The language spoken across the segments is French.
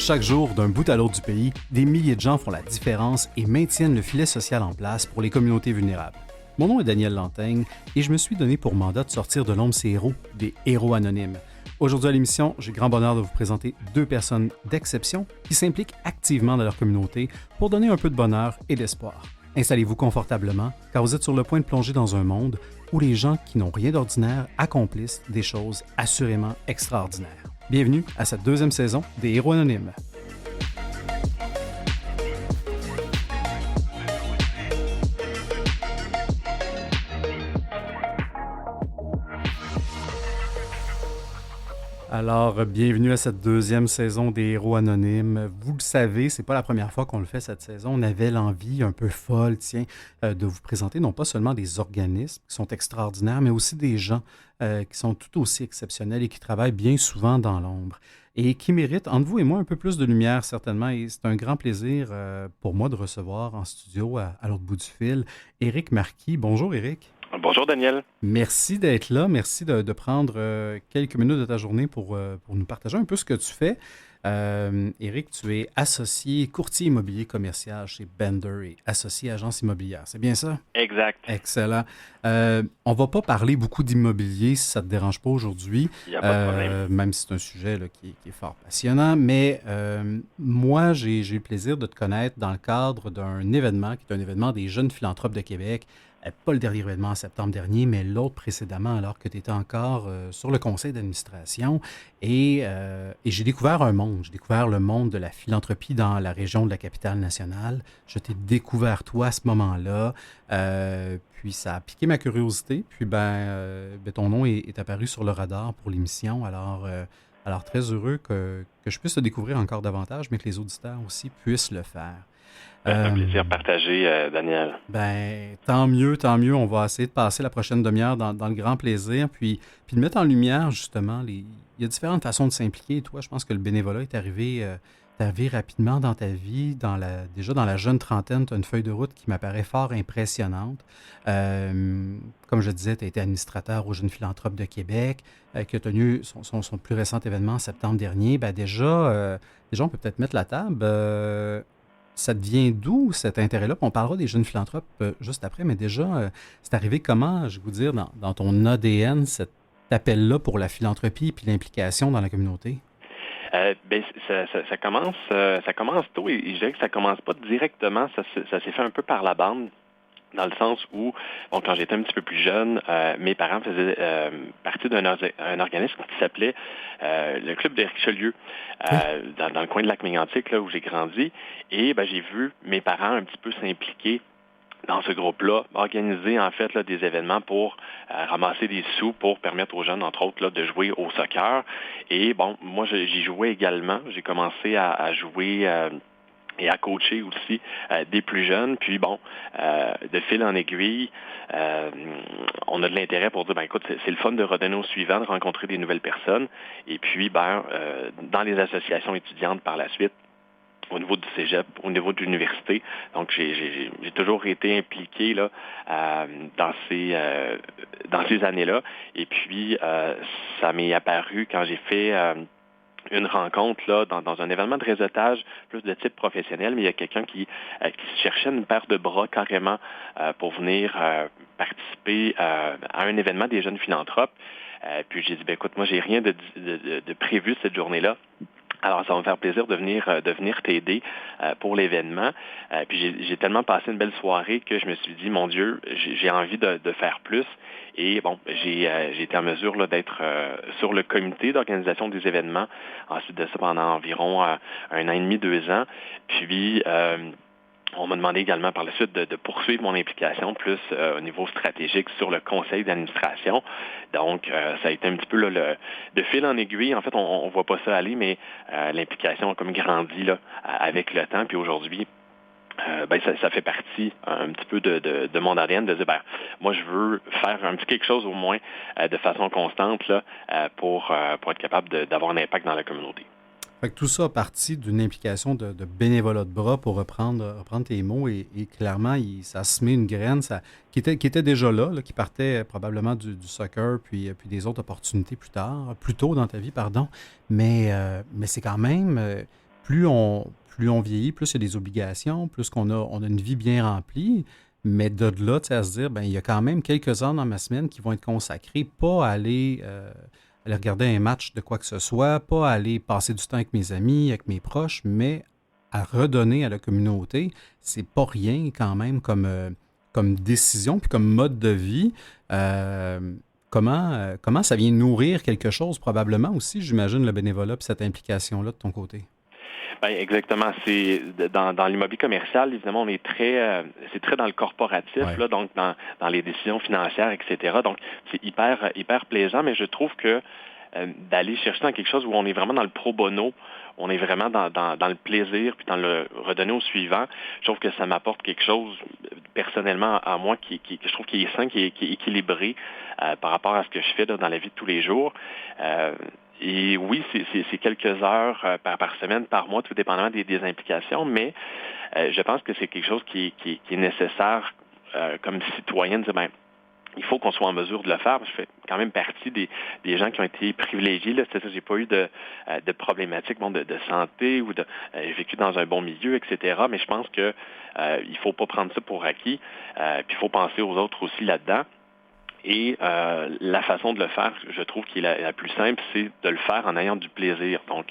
Chaque jour, d'un bout à l'autre du pays, des milliers de gens font la différence et maintiennent le filet social en place pour les communautés vulnérables. Mon nom est Daniel Lantaigne et je me suis donné pour mandat de sortir de l'ombre ces héros, des héros anonymes. Aujourd'hui à l'émission, j'ai le grand bonheur de vous présenter deux personnes d'exception qui s'impliquent activement dans leur communauté pour donner un peu de bonheur et d'espoir. Installez-vous confortablement car vous êtes sur le point de plonger dans un monde où les gens qui n'ont rien d'ordinaire accomplissent des choses assurément extraordinaires. Bienvenue à cette deuxième saison des Héros Anonymes. Alors, bienvenue à cette deuxième saison des Héros Anonymes. Vous le savez, c'est pas la première fois qu'on le fait cette saison. On avait l'envie un peu folle, de vous présenter non pas seulement des organismes qui sont extraordinaires, mais aussi des gens qui sont tout aussi exceptionnels et qui travaillent bien souvent dans l'ombre et qui méritent, entre vous et moi, un peu plus de lumière, certainement. Et c'est un grand plaisir pour moi de recevoir en studio, à l'autre bout du fil, Éric Marquis. Bonjour, Éric. Bonjour Daniel. Merci d'être là. Merci de prendre quelques minutes de ta journée pour nous partager un peu ce que tu fais. Éric, tu es associé courtier immobilier commercial chez Bender et associé agence immobilière. C'est bien ça? Exact. Excellent. On ne va pas parler beaucoup d'immobilier si ça ne te dérange pas aujourd'hui. Il n'y a pas de problème. Même si c'est un sujet là, qui est fort passionnant. Mais moi, j'ai eu le plaisir de te connaître dans le cadre d'un événement qui est un événement des jeunes philanthropes de Québec. Pas le dernier événement en septembre dernier, mais l'autre précédemment, alors que tu étais encore sur le conseil d'administration. Et j'ai découvert un monde. J'ai découvert le monde de la philanthropie dans la région de la capitale nationale. Je t'ai découvert, toi, à ce moment-là. Puis ça a piqué ma curiosité. Puis, ton nom est apparu sur le radar pour l'émission. Alors très heureux que je puisse te découvrir encore davantage, mais que les auditeurs aussi puissent le faire. C'est un plaisir partagé, Daniel. Tant mieux. On va essayer de passer la prochaine demi-heure dans le grand plaisir, puis de mettre en lumière, justement, il y a différentes façons de s'impliquer. Toi, je pense que le bénévolat est arrivé rapidement dans ta vie. Déjà dans la jeune trentaine, tu as une feuille de route qui m'apparaît fort impressionnante. Comme je disais, tu as été administrateur aux Jeunes Philanthropes de Québec, qui a tenu son plus récent événement en septembre dernier. Déjà, on peut peut-être mettre la table. Ça te vient d'où cet intérêt-là? Puis on parlera des jeunes philanthropes juste après, mais déjà, c'est arrivé comment, je vais vous dire, dans ton ADN, cet appel-là pour la philanthropie et l'implication dans la communauté? Ça commence tôt et je dirais que ça commence pas directement, ça s'est fait un peu par la bande. Dans le sens où, quand j'étais un petit peu plus jeune, mes parents faisaient partie d'un organisme qui s'appelait le Club de Richelieu, dans le coin de Lac-Mégantic, là où j'ai grandi. Et j'ai vu mes parents un petit peu s'impliquer dans ce groupe-là, organiser en fait là, des événements pour ramasser des sous pour permettre aux jeunes, entre autres, là, de jouer au soccer. Et moi j'y jouais également. J'ai commencé à jouer et à coacher aussi des plus jeunes. Puis de fil en aiguille, on a de l'intérêt pour dire, écoute, c'est le fun de redonner au suivant, de rencontrer des nouvelles personnes. Et puis, dans les associations étudiantes par la suite, au niveau du cégep, au niveau de l'université. Donc, j'ai toujours été impliqué là, dans ces années-là. Et puis, ça m'est apparu quand j'ai fait une rencontre là, dans un événement de réseautage plus de type professionnel, mais il y a quelqu'un qui cherchait une paire de bras carrément pour venir participer à un événement des jeunes philanthropes. Puis j'ai dit, écoute, moi, j'ai rien de prévu cette journée-là. Alors, ça va me faire plaisir de venir t'aider pour l'événement. Puis j'ai tellement passé une belle soirée que je me suis dit, mon Dieu, j'ai envie de faire plus. Et j'ai été en mesure là, d'être sur le comité d'organisation des événements. Ensuite de ça, pendant environ 1 an et demi, 2 ans. Puis on m'a demandé également par la suite de poursuivre mon implication plus au niveau stratégique sur le conseil d'administration. Donc, ça a été un petit peu là, de fil en aiguille. En fait, on voit pas ça aller, mais l'implication a comme grandi là, avec le temps. Puis aujourd'hui, ça fait partie un petit peu de mon ADN de dire, moi, je veux faire un petit quelque chose au moins de façon constante là, pour être capable d'avoir un impact dans la communauté. Fait que tout ça a parti d'une implication de bénévolat de bras, pour reprendre tes mots, et clairement, ça a semé une graine qui était déjà là, qui partait probablement du soccer, puis des autres opportunités plus tôt dans ta vie, pardon. Mais c'est quand même plus on vieillit, plus il y a des obligations, plus on a une vie bien remplie. Mais de là, tu sais, à se dire, ben il y a quand même quelques heures dans ma semaine qui vont être consacrées, pas à aller regarder un match de quoi que ce soit, pas à aller passer du temps avec mes amis, avec mes proches, mais à redonner à la communauté. C'est pas rien quand même comme décision, puis comme mode de vie. Euh, comment ça vient nourrir quelque chose, probablement aussi, j'imagine, le bénévolat puis cette implication-là de ton côté? Ben, exactement. C'est dans l'immobilier commercial, évidemment, on est c'est très dans le corporatif, Ouais. là, donc dans les décisions financières, etc. Donc, c'est hyper plaisant, mais je trouve que d'aller chercher dans quelque chose où on est vraiment dans le pro bono, on est vraiment dans le plaisir, puis dans le redonner au suivant, je trouve que ça m'apporte quelque chose, personnellement, à moi, que je trouve qui est sain, qui est équilibré par rapport à ce que je fais là, dans la vie de tous les jours. Et oui, c'est quelques heures par semaine, par mois, tout dépendamment des implications, mais je pense que c'est quelque chose qui est nécessaire comme citoyen de dire, ben, il faut qu'on soit en mesure de le faire. Je fais quand même partie des gens qui ont été privilégiés. Là. C'est ça, j'ai pas eu de problématiques de santé ou j'ai vécu dans un bon milieu, etc. Mais je pense que il faut pas prendre ça pour acquis. Puis il faut penser aux autres aussi là-dedans. Et la façon de le faire, je trouve qui est la plus simple, c'est de le faire en ayant du plaisir. Donc,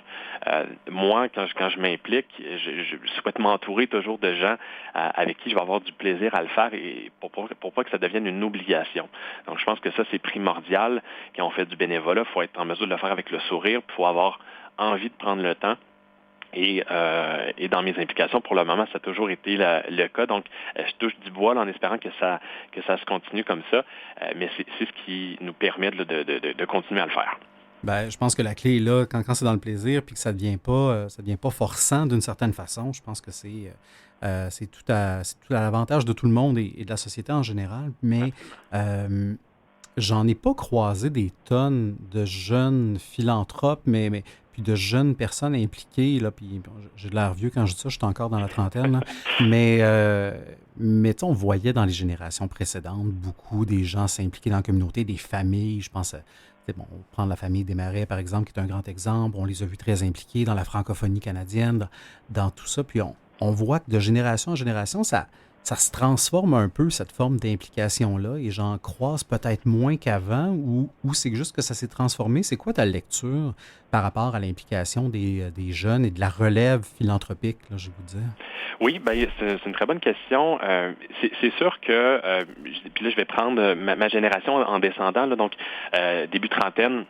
moi, quand je m'implique, je souhaite m'entourer toujours de gens avec qui je vais avoir du plaisir à le faire et pour pas que ça devienne une obligation. Donc, je pense que ça, c'est primordial. Quand on fait du bénévolat, il faut être en mesure de le faire avec le sourire, il faut avoir envie de prendre le temps. Et dans mes implications, pour le moment, ça a toujours été le cas. Donc, je touche du bois là, en espérant que ça se continue comme ça. Mais c'est ce qui nous permet de continuer à le faire. Ben, je pense que la clé est là, quand c'est dans le plaisir, puis que ça devient pas forçant d'une certaine façon. Je pense que c'est tout à l'avantage de tout le monde et de la société en général. Mais j'en ai pas croisé des tonnes de jeunes philanthropes, mais puis de jeunes personnes impliquées, là, puis bon, j'ai de l'air vieux quand je dis ça, je suis encore dans la trentaine, là. Mais tu sais, on voyait dans les générations précédentes beaucoup des gens s'impliquer dans la communauté, des familles, je pense, bon, on prend la famille Desmarais, par exemple, qui est un grand exemple, on les a vus très impliqués dans la francophonie canadienne, dans tout ça, puis on voit que de génération en génération, ça se transforme un peu, cette forme d'implication-là, et j'en croise peut-être moins qu'avant, ou c'est juste que ça s'est transformé. C'est quoi ta lecture par rapport à l'implication des jeunes et de la relève philanthropique, là, je vais vous dire? Oui, ben c'est une très bonne question. C'est sûr que, puis là, je vais prendre ma génération en descendant, là, donc début trentaine.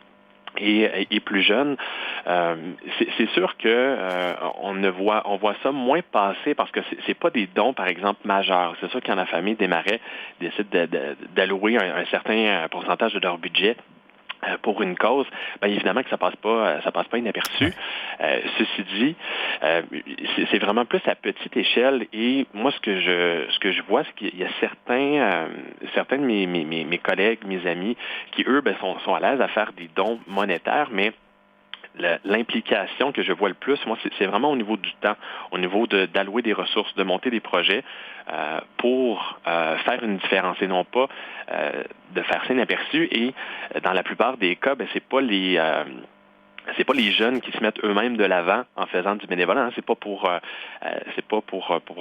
Et plus jeune, c'est sûr que on voit ça moins passer parce que c'est pas des dons, par exemple, majeurs. C'est sûr quand la famille Desmarais décide d'allouer un certain pourcentage de leur budget pour une cause, bien évidemment que ça passe pas inaperçu. Ceci dit, c'est vraiment plus à petite échelle. Et moi, ce que je vois, c'est qu'il y a certains de mes collègues, mes amis, qui eux, sont à l'aise à faire des dons monétaires, mais l'implication que je vois le plus, moi, c'est vraiment au niveau du temps, au niveau d'allouer des ressources, de monter des projets pour faire une différence et non pas de faire ça inaperçu. Et dans la plupart des cas, c'est pas les jeunes qui se mettent eux-mêmes de l'avant en faisant du bénévolat. Hein. C'est pas pour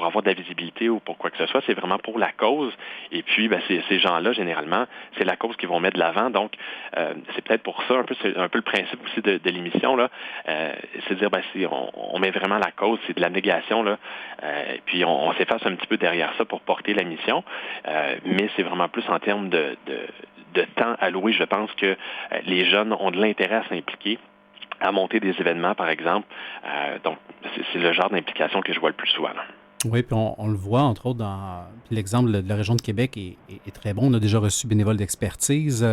avoir de la visibilité ou pour quoi que ce soit. C'est vraiment pour la cause. Et puis, ces gens-là, généralement, c'est la cause qu'ils vont mettre de l'avant. Donc, c'est peut-être pour ça c'est un peu le principe aussi de l'émission là. C'est de dire, on met vraiment la cause, c'est de la négation là. Et puis, on s'efface un petit peu derrière ça pour porter la mission. Mais c'est vraiment plus en termes de temps alloué. Je pense que les jeunes ont de l'intérêt à s'impliquer, à monter des événements, par exemple. Donc, c'est le genre d'implication que je vois le plus souvent. Là. Oui, puis on le voit, entre autres, puis l'exemple de la région de Québec est très bon. On a déjà reçu bénévoles d'expertise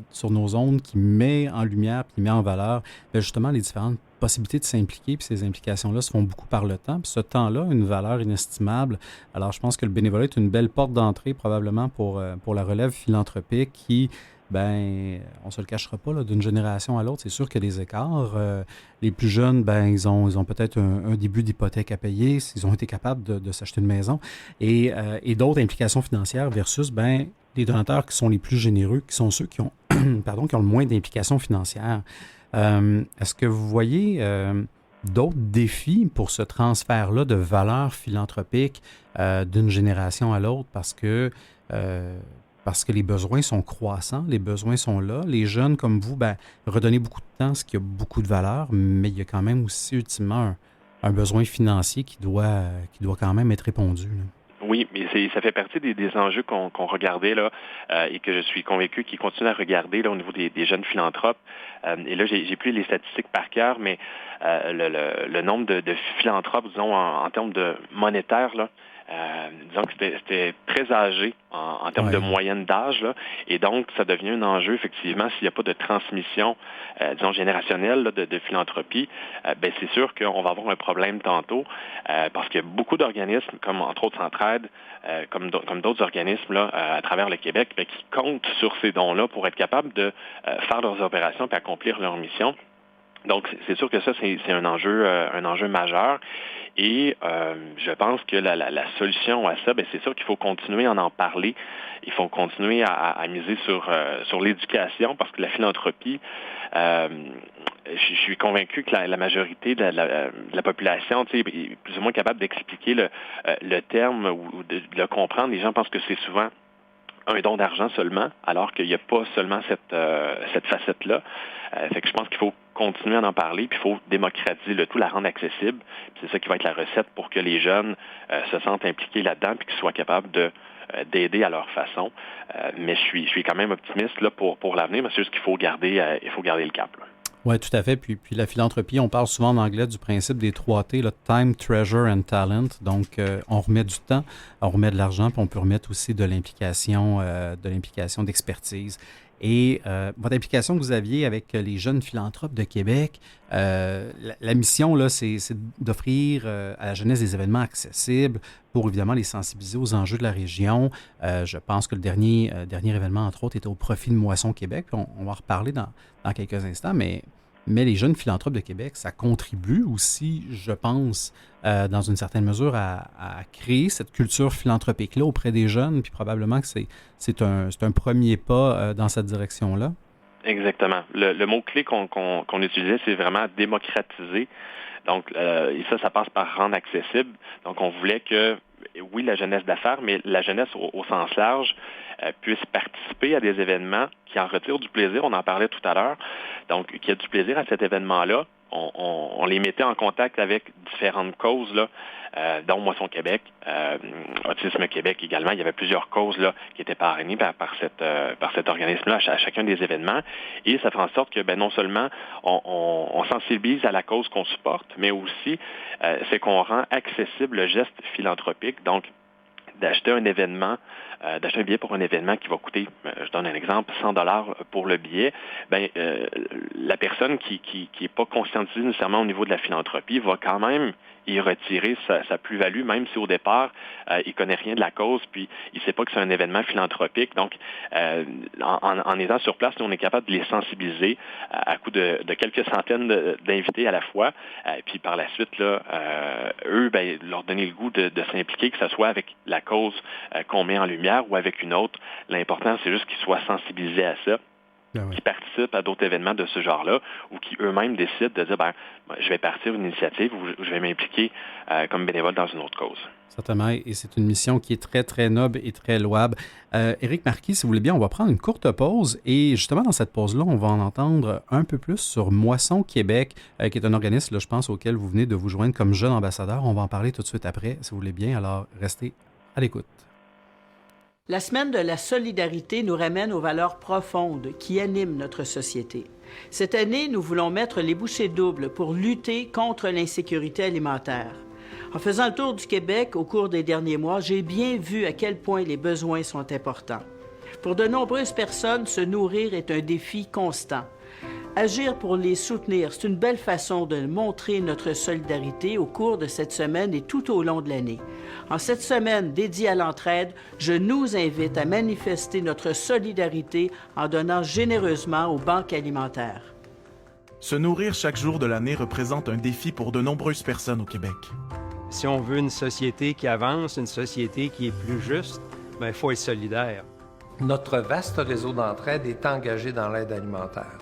sur nos ondes qui met en lumière puis met en valeur justement les différentes possibilités de s'impliquer. Puis ces implications-là se font beaucoup par le temps. Puis ce temps-là a une valeur inestimable. Alors, je pense que le bénévolat est une belle porte d'entrée probablement pour la relève philanthropique qui... on se le cachera pas, là, d'une génération à l'autre, c'est sûr qu'il y a des écarts. Les plus jeunes, ils ont peut-être un début d'hypothèque à payer s'ils ont été capables de s'acheter une maison. Et d'autres implications financières versus, les donateurs qui sont les plus généreux, qui sont ceux qui ont, qui ont le moins d'implications financières. Est-ce que vous voyez d'autres défis pour ce transfert-là de valeurs philanthropiques d'une génération à l'autre parce que les besoins sont croissants, les besoins sont là. Les jeunes comme vous, redonnez beaucoup de temps, ce qui a beaucoup de valeur, mais il y a quand même aussi ultimement un besoin financier qui doit quand même être répondu, là. Oui, mais ça fait partie des enjeux qu'on regardait là et que je suis convaincu qu'ils continuent à regarder là, au niveau des jeunes philanthropes. Et là, j'ai plus les statistiques par cœur, mais le nombre de philanthropes, disons, en termes de monétaire, là, disons que c'était très âgé en termes de moyenne d'âge, là, et donc ça devient un enjeu, effectivement, s'il n'y a pas de transmission, disons, générationnelle là, de philanthropie, c'est sûr qu'on va avoir un problème tantôt, parce qu'il y a beaucoup d'organismes, comme entre autres Centraide, comme d'autres organismes là, à travers le Québec, qui comptent sur ces dons-là pour être capables de faire leurs opérations et accomplir leur mission. Donc, c'est sûr que ça, c'est un enjeu majeur. Et je pense que la solution à ça, c'est sûr qu'il faut continuer à en parler. Il faut continuer à miser sur l'éducation, parce que la philanthropie, je suis convaincu que la majorité de la population est plus ou moins capable d'expliquer le terme ou de le comprendre. Les gens pensent que c'est souvent un don d'argent seulement, alors qu'il n'y a pas seulement cette facette-là. Fait que je pense qu'il faut continuer à en parler, puis il faut démocratiser le tout, la rendre accessible. Puis c'est ça qui va être la recette pour que les jeunes se sentent impliqués là-dedans, puis qu'ils soient capables d'aider à leur façon. Mais je suis quand même optimiste là, pour l'avenir, mais c'est juste qu'il faut garder le cap, là. Oui, tout à fait. Puis la philanthropie, on parle souvent en anglais du principe des 3 T, là, time, treasure and talent. Donc, on remet du temps, on remet de l'argent, puis on peut remettre aussi de l'implication d'expertise. Et votre implication que vous aviez avec les jeunes philanthropes de Québec, la mission, là, c'est d'offrir à la jeunesse des événements accessibles pour évidemment les sensibiliser aux enjeux de la région. Je pense que le dernier événement, entre autres, était au profit de Moisson Québec. Puis on va en reparler dans quelques instants, mais les jeunes philanthropes de Québec, ça contribue aussi, je pense, dans une certaine mesure, à créer cette culture philanthropique-là auprès des jeunes, puis probablement que c'est un premier pas dans cette direction-là. Exactement. Le mot-clé qu'on utilisait, c'est vraiment démocratiser. Donc, et ça passe par rendre accessible. Donc, on voulait que, oui, la jeunesse d'affaires, mais la jeunesse au sens large puisse participer à des événements qui en retirent du plaisir. On en parlait tout à l'heure. Donc, qu'il y a du plaisir à cet événement-là. On les mettait en contact avec différentes causes, là, dont Moisson Québec, Autisme Québec également. Il y avait plusieurs causes là, qui étaient parrainées par cet organisme-là à chacun des événements. Et ça fait en sorte que non seulement on sensibilise à la cause qu'on supporte, mais aussi c'est qu'on rend accessible le geste philanthropique. Donc, d'acheter un billet pour un événement qui va coûter, je donne un exemple, $100 pour le billet, la personne qui est pas conscientisée nécessairement au niveau de la philanthropie va quand même y retirer sa plus-value, même si au départ, il connaît rien de la cause, puis il sait pas que c'est un événement philanthropique. Donc, en étant sur place, nous, on est capable de les sensibiliser à coup de quelques centaines d'invités à la fois, puis par la suite, là, eux, leur donner le goût de s'impliquer, que ce soit avec la cause qu'on met en lumière ou avec une autre. L'important, c'est juste qu'ils soient sensibilisés à ça, qui participent à d'autres événements de ce genre-là ou qui eux-mêmes décident de dire, je vais partir une initiative ou je vais m'impliquer comme bénévole dans une autre cause. Certainement, et c'est une mission qui est très, très noble et très louable. Éric Marquis, si vous voulez bien, on va prendre une courte pause et justement, dans cette pause-là, on va en entendre un peu plus sur Moisson Québec, qui est un organisme, là, je pense, auquel vous venez de vous joindre comme jeune ambassadeur. On va en parler tout de suite après, si vous voulez bien, alors restez à l'écoute. La semaine de la solidarité nous ramène aux valeurs profondes qui animent notre société. Cette année, nous voulons mettre les bouchées doubles pour lutter contre l'insécurité alimentaire. En faisant le tour du Québec au cours des derniers mois, j'ai bien vu à quel point les besoins sont importants. Pour de nombreuses personnes, se nourrir est un défi constant. Agir pour les soutenir, c'est une belle façon de montrer notre solidarité au cours de cette semaine et tout au long de l'année. En cette semaine dédiée à l'entraide, je nous invite à manifester notre solidarité en donnant généreusement aux banques alimentaires. Se nourrir chaque jour de l'année représente un défi pour de nombreuses personnes au Québec. Si on veut une société qui avance, une société qui est plus juste, il faut être solidaire. Notre vaste réseau d'entraide est engagé dans l'aide alimentaire.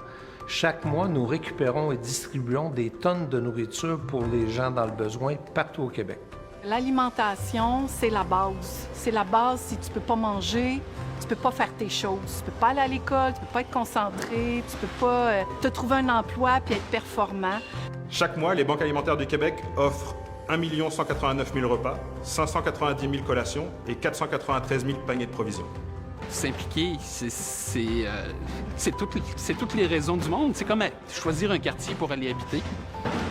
Chaque mois, nous récupérons et distribuons des tonnes de nourriture pour les gens dans le besoin partout au Québec. L'alimentation, c'est la base. C'est la base. Si tu peux pas manger, tu peux pas faire tes choses. Tu peux pas aller à l'école, tu peux pas être concentré, tu peux pas te trouver un emploi puis être performant. Chaque mois, les banques alimentaires du Québec offrent 1 189 000 repas, 590 000 collations et 493 000 paniers de provisions. S'impliquer, c'est toutes les raisons du monde. C'est comme choisir un quartier pour aller habiter.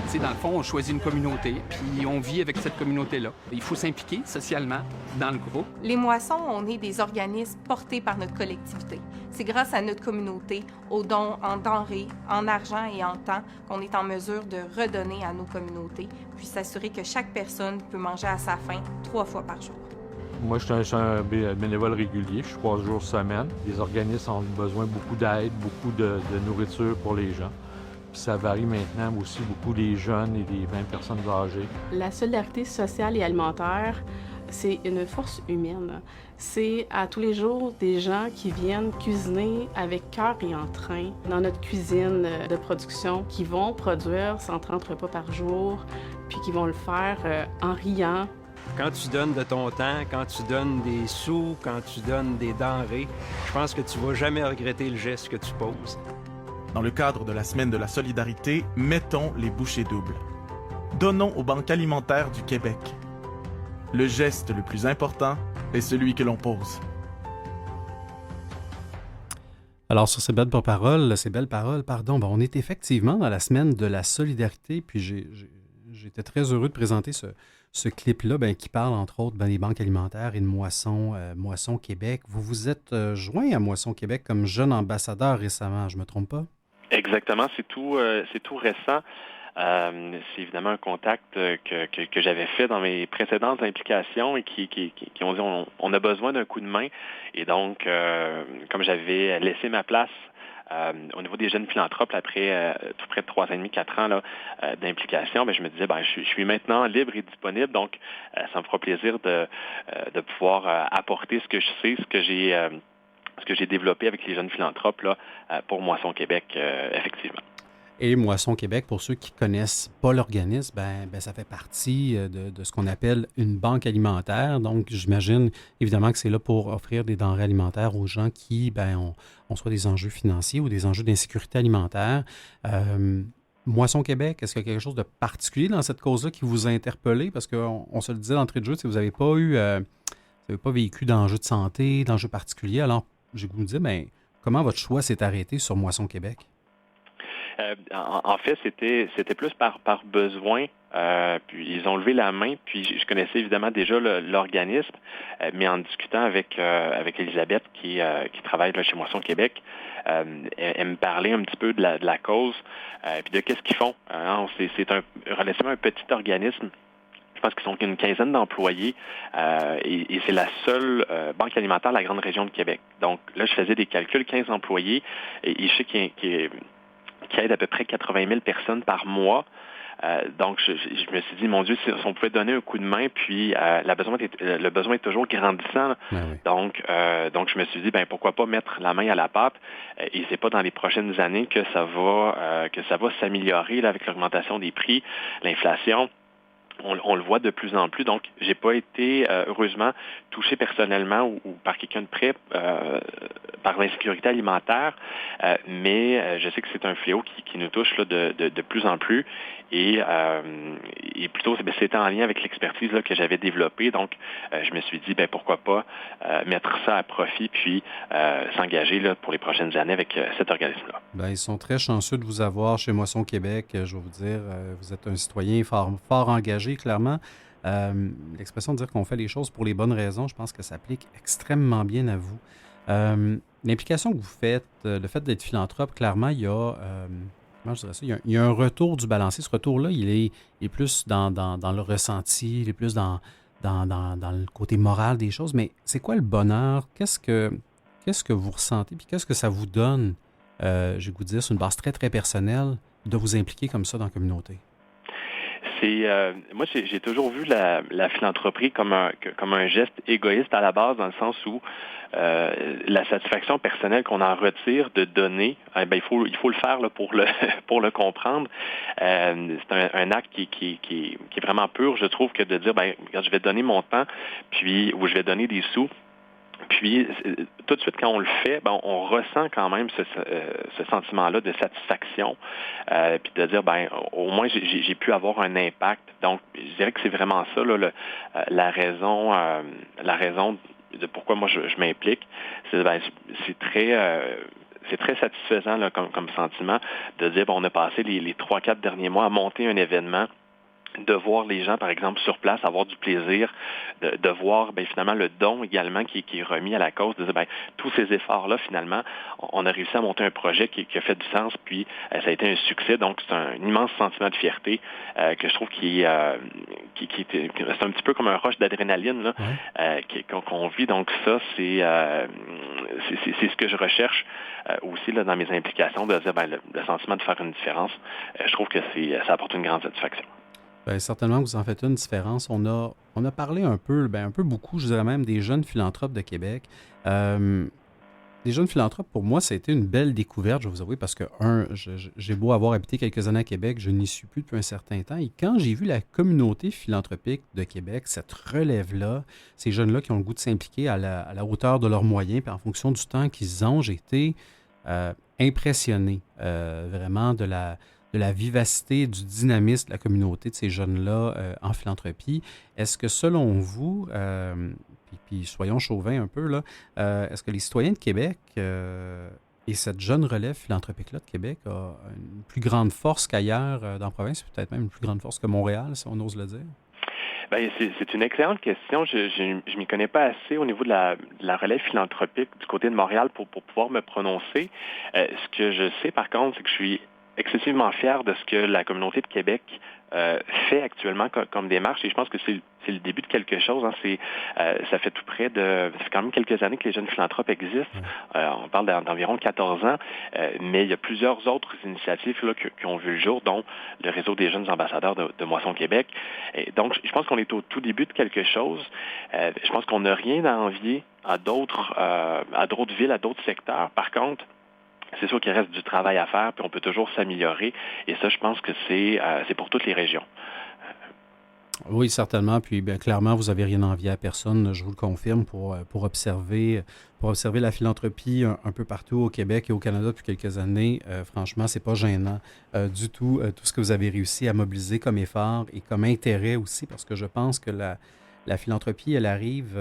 C'est dans le fond, on choisit une communauté, puis on vit avec cette communauté-là. Il faut s'impliquer socialement dans le groupe. Les moissons, on est des organismes portés par notre collectivité. C'est grâce à notre communauté, aux dons en denrées, en argent et en temps, qu'on est en mesure de redonner à nos communautés, puis s'assurer que chaque personne peut manger à sa faim 3 fois par jour. Moi, je suis un bénévole régulier. Je suis 3 jours semaine. Les organismes ont besoin beaucoup d'aide, beaucoup de nourriture pour les gens. Puis ça varie maintenant aussi beaucoup les jeunes et les 20 personnes âgées. La solidarité sociale et alimentaire, c'est une force humaine. C'est à tous les jours des gens qui viennent cuisiner avec cœur et entrain dans notre cuisine de production, qui vont produire 130 repas par jour, puis qui vont le faire en riant. Quand tu donnes de ton temps, quand tu donnes des sous, quand tu donnes des denrées, je pense que tu vas jamais regretter le geste que tu poses. Dans le cadre de la Semaine de la solidarité, mettons les bouchées doubles. Donnons aux banques alimentaires du Québec. Le geste le plus important est celui que l'on pose. Alors, sur ces belles paroles, on est effectivement dans la Semaine de la solidarité, puis j'étais très heureux de présenter ce clip-là qui parle, entre autres, des banques alimentaires et de Moisson Québec. Vous vous êtes joint à Moisson Québec comme jeune ambassadeur récemment, je ne me trompe pas? Exactement, c'est tout récent. C'est évidemment un contact que j'avais fait dans mes précédentes implications et qui ont dit on a besoin d'un coup de main. Et donc, comme j'avais laissé ma place au niveau des jeunes philanthropes après tout près de 3 ans et demi, 4 ans d'implication, je me disais je suis maintenant libre et disponible, donc ça me fera plaisir de pouvoir apporter ce que je sais, ce que j'ai développé avec les jeunes philanthropes pour Moisson Québec, effectivement. Et Moisson Québec, pour ceux qui ne connaissent pas l'organisme, ça fait partie de ce qu'on appelle une banque alimentaire. Donc, j'imagine évidemment que c'est là pour offrir des denrées alimentaires aux gens qui ont soit des enjeux financiers ou des enjeux d'insécurité alimentaire. Moisson Québec, est-ce qu'il y a quelque chose de particulier dans cette cause-là qui vous a interpellé? Parce qu'on se le disait d'entrée de jeu, si vous n'avez pas vécu d'enjeux de santé, d'enjeux particuliers. Alors, je vous dis, comment votre choix s'est arrêté sur Moisson Québec? En fait, c'était plus par besoin. Puis ils ont levé la main, puis je connaissais évidemment déjà l'organisme, mais en discutant avec Elisabeth qui travaille chez Moisson Québec, elle me parlait un petit peu de la cause, puis de qu'est-ce qu'ils font. C'est relativement un petit organisme. Je pense qu'ils sont une quinzaine d'employés et c'est la seule banque alimentaire de la grande région de Québec. Donc là, je faisais des calculs, 15 employés, et je sais qui aide à peu près 80 000 personnes par mois. Donc, je me suis dit, mon Dieu, si on pouvait donner un coup de main, puis le besoin est toujours grandissant. Oui. Donc, je me suis dit, pourquoi pas mettre la main à la pâte. Et c'est pas dans les prochaines années que ça va s'améliorer avec l'augmentation des prix, l'inflation. On le voit de plus en plus. Donc, j'ai pas été, heureusement, touché personnellement ou par quelqu'un de près par l'insécurité alimentaire, mais je sais que c'est un fléau qui nous touche de plus en plus. Et plutôt, c'était en lien avec l'expertise que j'avais développée. Donc, je me suis dit, pourquoi pas mettre ça à profit puis s'engager pour les prochaines années avec cet organisme-là. Ils sont très chanceux de vous avoir chez Moisson Québec. Je vais vous dire, vous êtes un citoyen fort engagé, clairement. L'expression de dire qu'on fait les choses pour les bonnes raisons, je pense que ça s'applique extrêmement bien à vous. L'implication que vous faites, le fait d'être philanthrope, clairement, il y a... comment je dirais ça? Il y a un retour du balancier. Ce retour-là, il est plus dans le ressenti, il est plus dans le côté moral des choses. Mais c'est quoi le bonheur? Qu'est-ce que vous ressentez? Puis qu'est-ce que ça vous donne, je vais vous dire, sur une base très, très personnelle, de vous impliquer comme ça dans la communauté? Moi, j'ai toujours vu la philanthropie comme un geste égoïste à la base, dans le sens où la satisfaction personnelle qu'on en retire de donner, il faut le faire là, pour le comprendre. C'est un acte qui est vraiment pur, je trouve, que de dire regarde, je vais donner mon temps, ou je vais donner des sous. Puis, tout de suite, quand on le fait, on ressent quand même ce sentiment-là de satisfaction, puis de dire, au moins, j'ai pu avoir un impact. Donc, je dirais que c'est vraiment ça, là, la raison de pourquoi moi je m'implique. C'est très satisfaisant là, comme sentiment de dire, on a passé les 3-4 derniers mois à monter un événement, de voir les gens, par exemple, sur place, avoir du plaisir, de voir finalement le don également qui est remis à la cause, de dire tous ces efforts-là, finalement, on a réussi à monter un projet qui a fait du sens, puis ça a été un succès. Donc, c'est un immense sentiment de fierté que je trouve c'est un petit peu comme un rush d'adrénaline là, qu'on vit. Donc, ça, c'est ce que je recherche aussi là, dans mes implications, de dire le sentiment de faire une différence. Je trouve que ça apporte une grande satisfaction. Bien, certainement que vous en faites une différence. On a parlé un peu beaucoup, je dirais même, des jeunes philanthropes de Québec. Les jeunes philanthropes, pour moi, ça a été une belle découverte, je vais vous avouer, parce que, j'ai beau avoir habité quelques années à Québec, je n'y suis plus depuis un certain temps. Et quand j'ai vu la communauté philanthropique de Québec, cette relève-là, ces jeunes-là qui ont le goût de s'impliquer à la hauteur de leurs moyens, puis en fonction du temps qu'ils ont, j'ai été impressionné vraiment de la vivacité, du dynamisme de la communauté de ces jeunes-là en philanthropie. Est-ce que, selon vous, puis soyons chauvins un peu, là, est-ce que les citoyens de Québec et cette jeune relève philanthropique-là de Québec a une plus grande force qu'ailleurs dans la province, peut-être même une plus grande force que Montréal, si on ose le dire? C'est une excellente question. Je m'y connais pas assez au niveau de la relève philanthropique du côté de Montréal pour pouvoir me prononcer. Ce que je sais, par contre, c'est que je suis excessivement fier de ce que la communauté de Québec fait actuellement comme démarche, et je pense que c'est le début de quelque chose. Hein. Ça fait ça fait quand même quelques années que les jeunes philanthropes existent. On parle d'environ 14 ans, mais il y a plusieurs autres initiatives là, qui ont vu le jour, dont le réseau des jeunes ambassadeurs de Moisson Québec. Et donc, je pense qu'on est au tout début de quelque chose. Je pense qu'on n'a rien à envier à d'autres villes, à d'autres secteurs. Par contre, c'est sûr qu'il reste du travail à faire, puis on peut toujours s'améliorer. Et ça, je pense que c'est pour toutes les régions. Oui, certainement. Puis bien, clairement, vous n'avez rien envié à personne, je vous le confirme, pour observer la philanthropie un peu partout au Québec et au Canada depuis quelques années. Franchement, c'est pas gênant du tout ce que vous avez réussi à mobiliser comme effort et comme intérêt aussi, parce que je pense que la philanthropie, elle arrive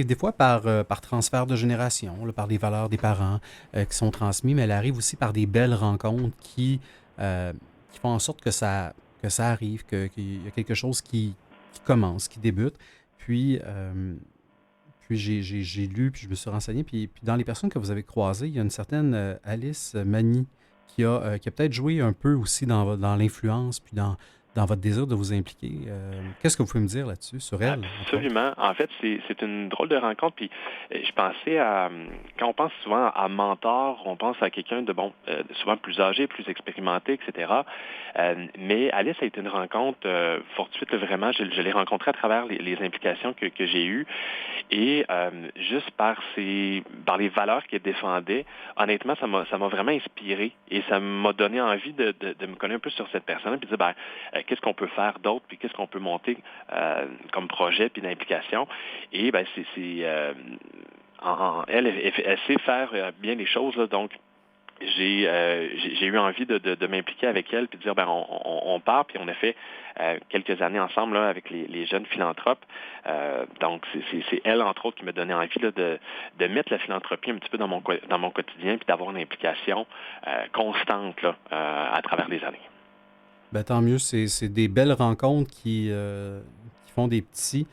des fois par transfert de génération, là, par des valeurs des parents qui sont transmises, mais elle arrive aussi par des belles rencontres qui font en sorte que ça arrive, qu'il y a quelque chose qui commence, qui débute. Puis j'ai lu, puis je me suis renseigné, puis dans les personnes que vous avez croisées, il y a une certaine Alice Mani qui a peut-être joué un peu aussi dans l'influence, puis dans votre désir de vous impliquer. Qu'est-ce que vous pouvez me dire là-dessus, sur elle? Absolument. En fait, c'est une drôle de rencontre. Puis je pensais quand on pense souvent à mentor, on pense à quelqu'un de souvent plus âgé, plus expérimenté, etc. Mais Alice a été une rencontre fortuite, vraiment. Je l'ai rencontrée à travers les implications que j'ai eues. Et juste par les valeurs qu'elle défendait, honnêtement, ça m'a vraiment inspiré. Et ça m'a donné envie de me connaître un peu sur cette personne, puis de dire, qu'est-ce qu'on peut faire d'autre, puis qu'est-ce qu'on peut monter comme projet, puis d'implication. Et elle sait faire bien les choses, là, donc j'ai eu envie de m'impliquer avec elle, puis de dire, on part, puis on a fait quelques années ensemble là, avec les jeunes philanthropes. Donc, c'est elle, entre autres, qui m'a donné envie là, de mettre la philanthropie un petit peu dans mon quotidien, puis d'avoir une implication constante là, à travers les années. Ben, tant mieux, c'est des belles rencontres qui font des petits.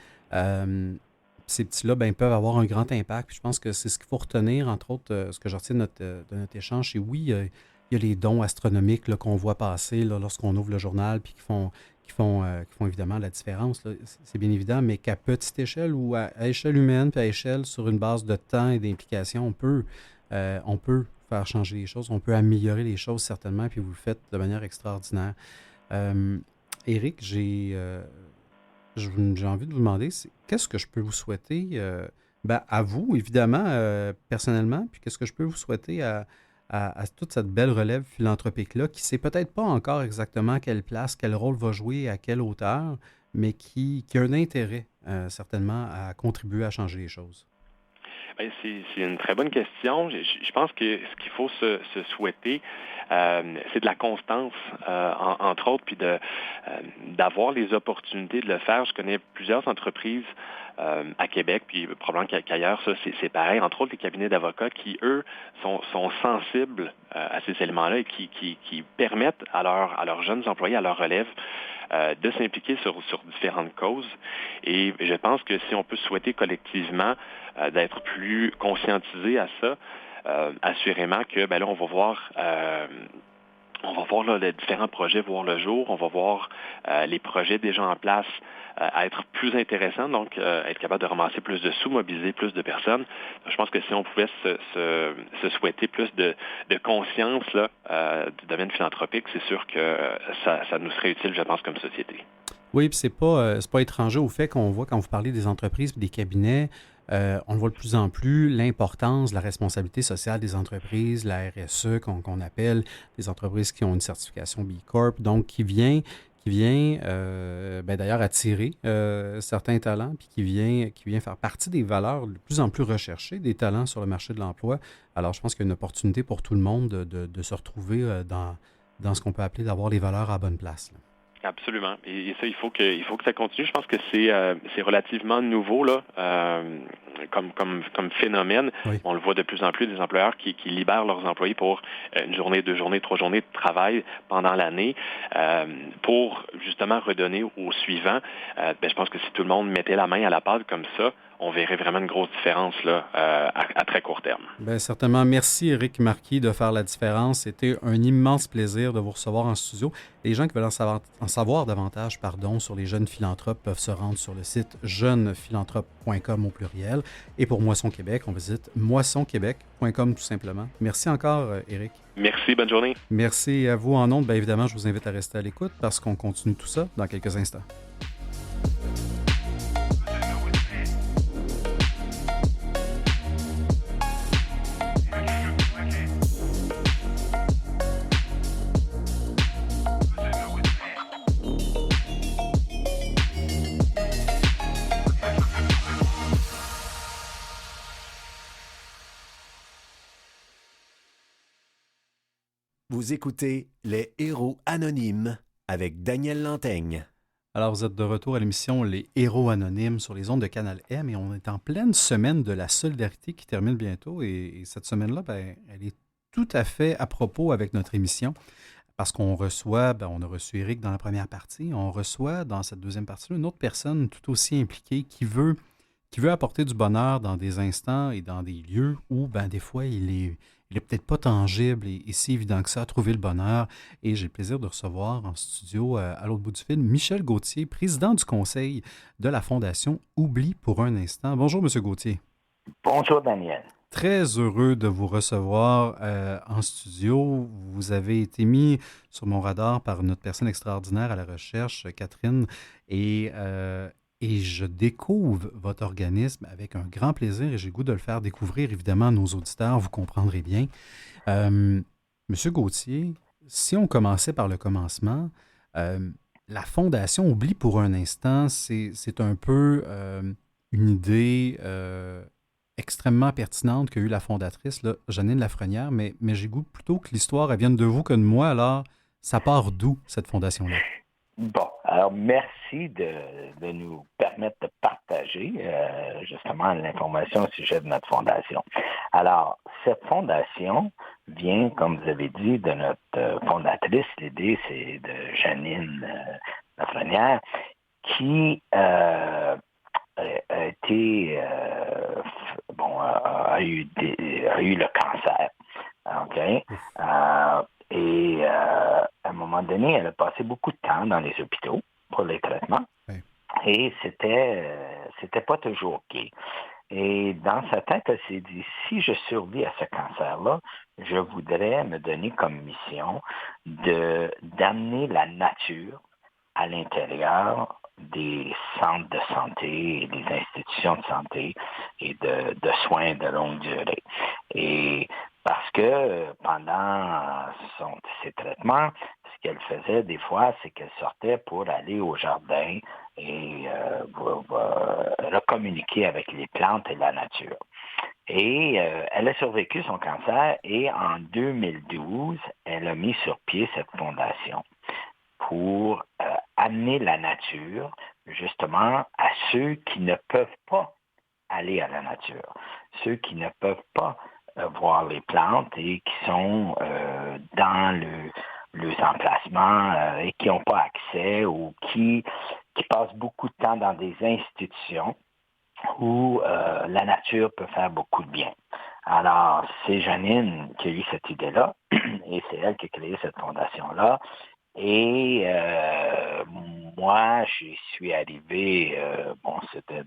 Ces petits-là peuvent avoir un grand impact. Puis je pense que c'est ce qu'il faut retenir, entre autres, ce que je retiens de notre échange, c'est oui, il y a les dons astronomiques là, qu'on voit passer là, lorsqu'on ouvre le journal, puis qui font évidemment la différence. Là. C'est bien évident, mais qu'à petite échelle ou à échelle humaine, puis à échelle sur une base de temps et d'implication, on peut faire changer les choses, on peut améliorer les choses certainement, puis vous le faites de manière extraordinaire. Éric, j'ai envie de vous demander, qu'est-ce que je peux vous souhaiter à vous, évidemment, personnellement, puis qu'est-ce que je peux vous souhaiter à toute cette belle relève philanthropique-là qui ne sait peut-être pas encore exactement quelle place, quel rôle va jouer, à quelle hauteur, mais qui a un intérêt, certainement, à contribuer à changer les choses? Bien, c'est une très bonne question. Je pense que ce qu'il faut se souhaiter, c'est de la constance, entre autres, puis d'avoir les opportunités de le faire. Je connais plusieurs entreprises à Québec, puis probablement qu'ailleurs, ça, c'est pareil. Entre autres, les cabinets d'avocats qui, eux, sont sensibles à ces éléments-là et qui permettent à leurs jeunes employés, à leur relève, de s'impliquer sur différentes causes. Et je pense que si on peut souhaiter collectivement d'être plus conscientisé à ça, assurément que là, on va voir là, les différents projets voir le jour, on va voir les projets déjà en place être plus intéressants, donc être capable de ramasser plus de sous, mobiliser plus de personnes. Je pense que si on pouvait se souhaiter plus de conscience là, du domaine philanthropique, c'est sûr que ça nous serait utile, je pense, comme société. Oui, puis c'est pas étranger au fait qu'on voit quand vous parlez des entreprises et des cabinets, on le voit de plus en plus, l'importance de la responsabilité sociale des entreprises, la RSE qu'on appelle, des entreprises qui ont une certification B Corp, donc qui vient d'ailleurs attirer certains talents, puis qui vient faire partie des valeurs de plus en plus recherchées des talents sur le marché de l'emploi. Alors, je pense qu'il y a une opportunité pour tout le monde de se retrouver dans ce qu'on peut appeler d'avoir les valeurs à bonne place, là. Absolument. Et ça, il faut que ça continue. Je pense que c'est relativement nouveau là, comme phénomène. Oui. On le voit de plus en plus, des employeurs qui libèrent leurs employés pour une journée, 2 journées, 3 journées de travail pendant l'année pour justement redonner au suivant. Je pense que si tout le monde mettait la main à la pâte comme ça, on verrait vraiment une grosse différence là, à très court terme. Bien, certainement. Merci, Éric Marquis, de faire la différence. C'était un immense plaisir de vous recevoir en studio. Les gens qui veulent en savoir davantage sur les jeunes philanthropes peuvent se rendre sur le site jeunesphilanthrope.com au pluriel. Et pour Moisson Québec, on visite moissonquebec.com tout simplement. Merci encore, Éric. Merci, bonne journée. Merci à vous en ondes. Bien évidemment, je vous invite à rester à l'écoute parce qu'on continue tout ça dans quelques instants. Vous écoutez Les Héros Anonymes avec Daniel Lantaigne. Alors, vous êtes de retour à l'émission Les Héros Anonymes sur les ondes de Canal M et on est en pleine semaine de la solidarité qui termine bientôt et cette semaine-là, elle est tout à fait à propos avec notre émission parce qu'on reçoit, on a reçu Éric dans la première partie, on reçoit dans cette deuxième partie une autre personne tout aussi impliquée qui veut apporter du bonheur dans des instants et dans des lieux où, des fois, il est peut-être pas tangible et si évident que ça, à trouver le bonheur. Et j'ai le plaisir de recevoir en studio, à l'autre bout du fil, Michel Gauthier, président du conseil de la Fondation Oublie pour un instant. Bonjour, M. Gauthier. Bonjour, Daniel. Très heureux de vous recevoir en studio. Vous avez été mis sur mon radar par notre personne extraordinaire à la recherche, Catherine, et je découvre votre organisme avec un grand plaisir et j'ai le goût de le faire découvrir évidemment à nos auditeurs, vous comprendrez bien. Monsieur Gauthier, si on commençait par le commencement, la Fondation Oublie pour un instant, c'est un peu une idée extrêmement pertinente qu'a eue la fondatrice, là, Janine Lafrenière, mais j'ai le goût plutôt que l'histoire elle vienne de vous que de moi, alors ça part d'où cette fondation-là? Bon, alors merci de nous permettre de partager justement l'information au sujet de notre fondation. Alors, cette fondation vient, comme vous avez dit, de notre fondatrice. L'idée, c'est de Janine Lafrenière, qui a eu le cancer. OK? Et à un moment donné, elle a passé beaucoup de temps dans les hôpitaux pour les traitements. Oui. Et c'était pas toujours OK. Et dans sa tête, elle s'est dit, si je survis à ce cancer-là, je voudrais me donner comme mission d'amener la nature à l'intérieur des centres de santé et des institutions de santé et de soins de longue durée. Et parce que pendant ces traitements, ce qu'elle faisait des fois, c'est qu'elle sortait pour aller au jardin et recommuniquer avec les plantes et la nature. Et elle a survécu son cancer et en 2012, elle a mis sur pied cette fondation pour amener la nature justement à ceux qui ne peuvent pas aller à la nature, ceux qui ne peuvent pas voir les plantes et qui sont dans les emplacements et qui n'ont pas accès ou qui passent beaucoup de temps dans des institutions où la nature peut faire beaucoup de bien. Alors, c'est Janine qui a eu cette idée-là et c'est elle qui a créé cette fondation-là. Et moi, j'y suis arrivé, c'était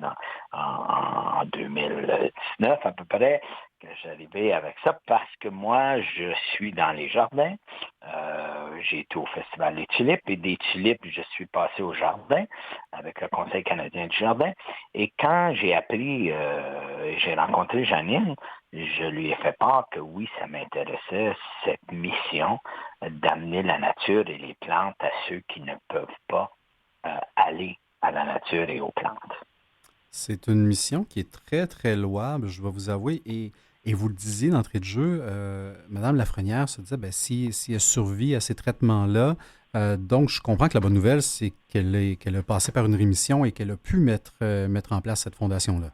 en 2019 à peu près, que j'arrivais avec ça parce que moi, je suis dans les jardins. J'ai été au Festival des Tulipes et des Tulipes, je suis passé au jardin avec le Conseil canadien du jardin. Et quand j'ai appris, j'ai rencontré Janine, je lui ai fait part que oui, ça m'intéressait, cette mission d'amener la nature et les plantes à ceux qui ne peuvent pas aller à la nature et aux plantes. C'est une mission qui est très, très louable, je dois vous avouer. Et vous le disiez d'entrée de jeu, Mme Lafrenière se disait, si elle survit à ces traitements-là, donc je comprends que la bonne nouvelle, c'est qu'elle a passé par une rémission et qu'elle a pu mettre en place cette fondation-là.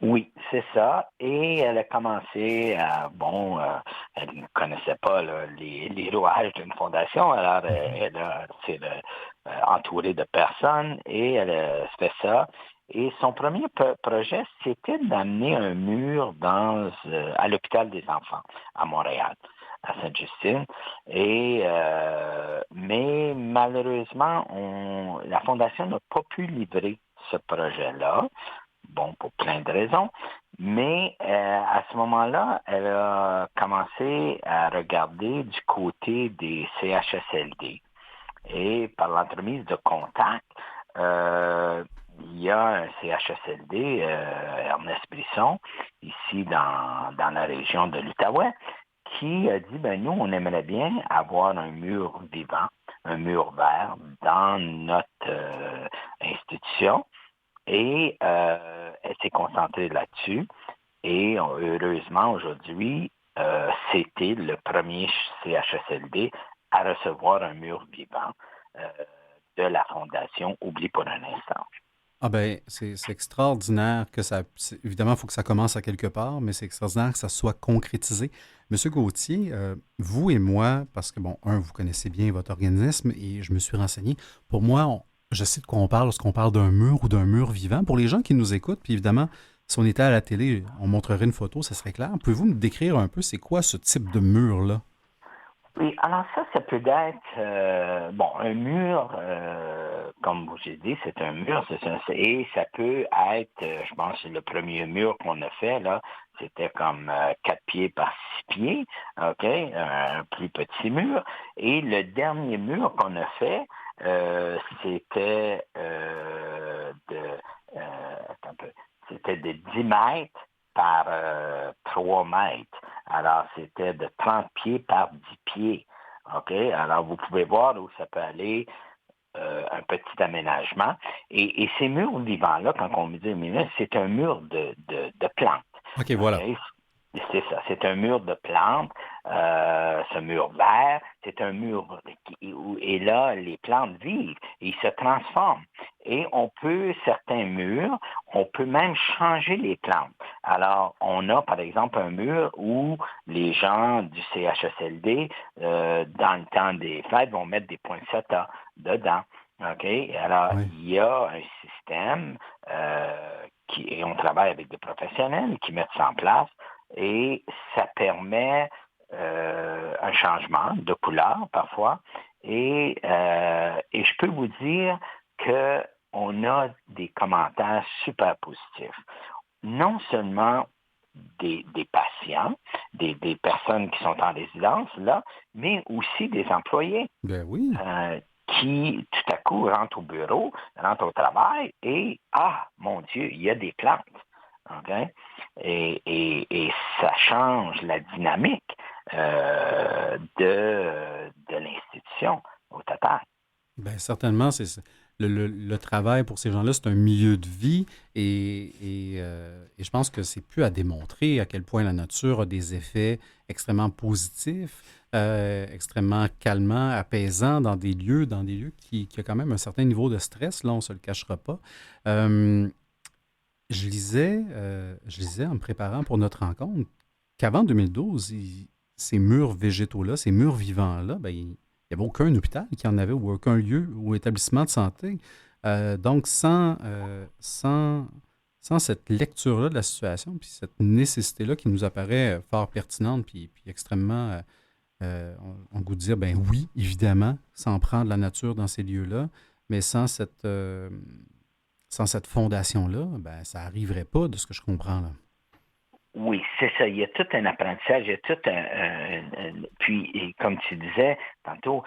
Oui, c'est ça. Et elle a commencé elle ne connaissait pas les rouages d'une fondation. Alors, elle s'est entourée de personnes et elle a fait ça. Et son premier projet, c'était d'amener un mur à l'hôpital des enfants à Montréal, à Sainte-Justine. Mais malheureusement, la fondation n'a pas pu livrer ce projet-là. Bon, pour plein de raisons, mais à ce moment-là, elle a commencé à regarder du côté des CHSLD. Et par l'entremise de contacts, il y a un CHSLD, Ernest Brisson, ici dans la région de l'Outaouais, qui a dit, nous, on aimerait bien avoir un mur vivant, un mur vert dans notre institution. Et elle s'est concentrée là-dessus. Et heureusement, aujourd'hui, c'était le premier CHSLD à recevoir un mur vivant de la Fondation Oublie pour un instant. Ah c'est extraordinaire que ça... Évidemment, il faut que ça commence à quelque part, mais c'est extraordinaire que ça soit concrétisé. Monsieur Gauthier, vous et moi, parce que, vous connaissez bien votre organisme et je me suis renseigné, pour moi, je sais de quoi on parle lorsqu'on parle d'un mur ou d'un mur vivant. Pour les gens qui nous écoutent, puis évidemment, si on était à la télé, on montrerait une photo, ça serait clair. Pouvez-vous me décrire un peu, c'est quoi ce type de mur-là? Oui, alors ça peut être, un mur, comme j'ai dit, c'est un mur, et ça peut être, je pense, le premier mur qu'on a fait, là, c'était comme 4 pieds par 6 pieds, OK, un plus petit mur. Et le dernier mur qu'on a fait, c'était c'était de 10 mètres par 3 mètres. Alors, c'était de 30 pieds par 10 pieds. OK? Alors, vous pouvez voir où ça peut aller, un petit aménagement. Et ces murs vivants-là, quand on me dit, c'est un mur de plantes. OK, voilà. Okay? C'est ça, c'est un mur de plantes, ce mur vert, c'est un mur et là, les plantes vivent, et ils se transforment. Et certains murs, on peut même changer les plantes. Alors, on a par exemple un mur où les gens du CHSLD, dans le temps des fêtes, vont mettre des poinsettias dedans. OK? Alors, il y a un système et on travaille avec des professionnels qui mettent ça en place. Et ça permet un changement de couleur parfois. Et je peux vous dire qu'on a des commentaires super positifs. Non seulement des patients, des personnes qui sont en résidence, là, mais aussi des employés. Ben oui. qui, tout à coup, rentre au bureau, rentre au travail et, mon Dieu, il y a des plantes. Okay? Et ça change la dynamique de l'institution au total. Bien, certainement, le travail pour ces gens-là, c'est un milieu de vie et je pense que c'est plus à démontrer à quel point la nature a des effets extrêmement positifs, extrêmement calmants, apaisants dans des lieux qui ont quand même un certain niveau de stress, là, on ne se le cachera pas. Je lisais en me préparant pour notre rencontre qu'avant 2012, ces murs végétaux-là, ces murs vivants-là, ben, il n'y avait aucun hôpital qui en avait ou aucun lieu ou établissement de santé. Donc, sans cette lecture-là de la situation, puis cette nécessité-là qui nous apparaît fort pertinente, puis extrêmement, on goût de dire, ben oui, évidemment, s'en prendre la nature dans ces lieux-là, mais sans cette fondation-là, ben, ça n'arriverait pas de ce que je comprends là. Oui, c'est ça. Il y a tout un apprentissage, il y a tout puis, et comme tu disais tantôt,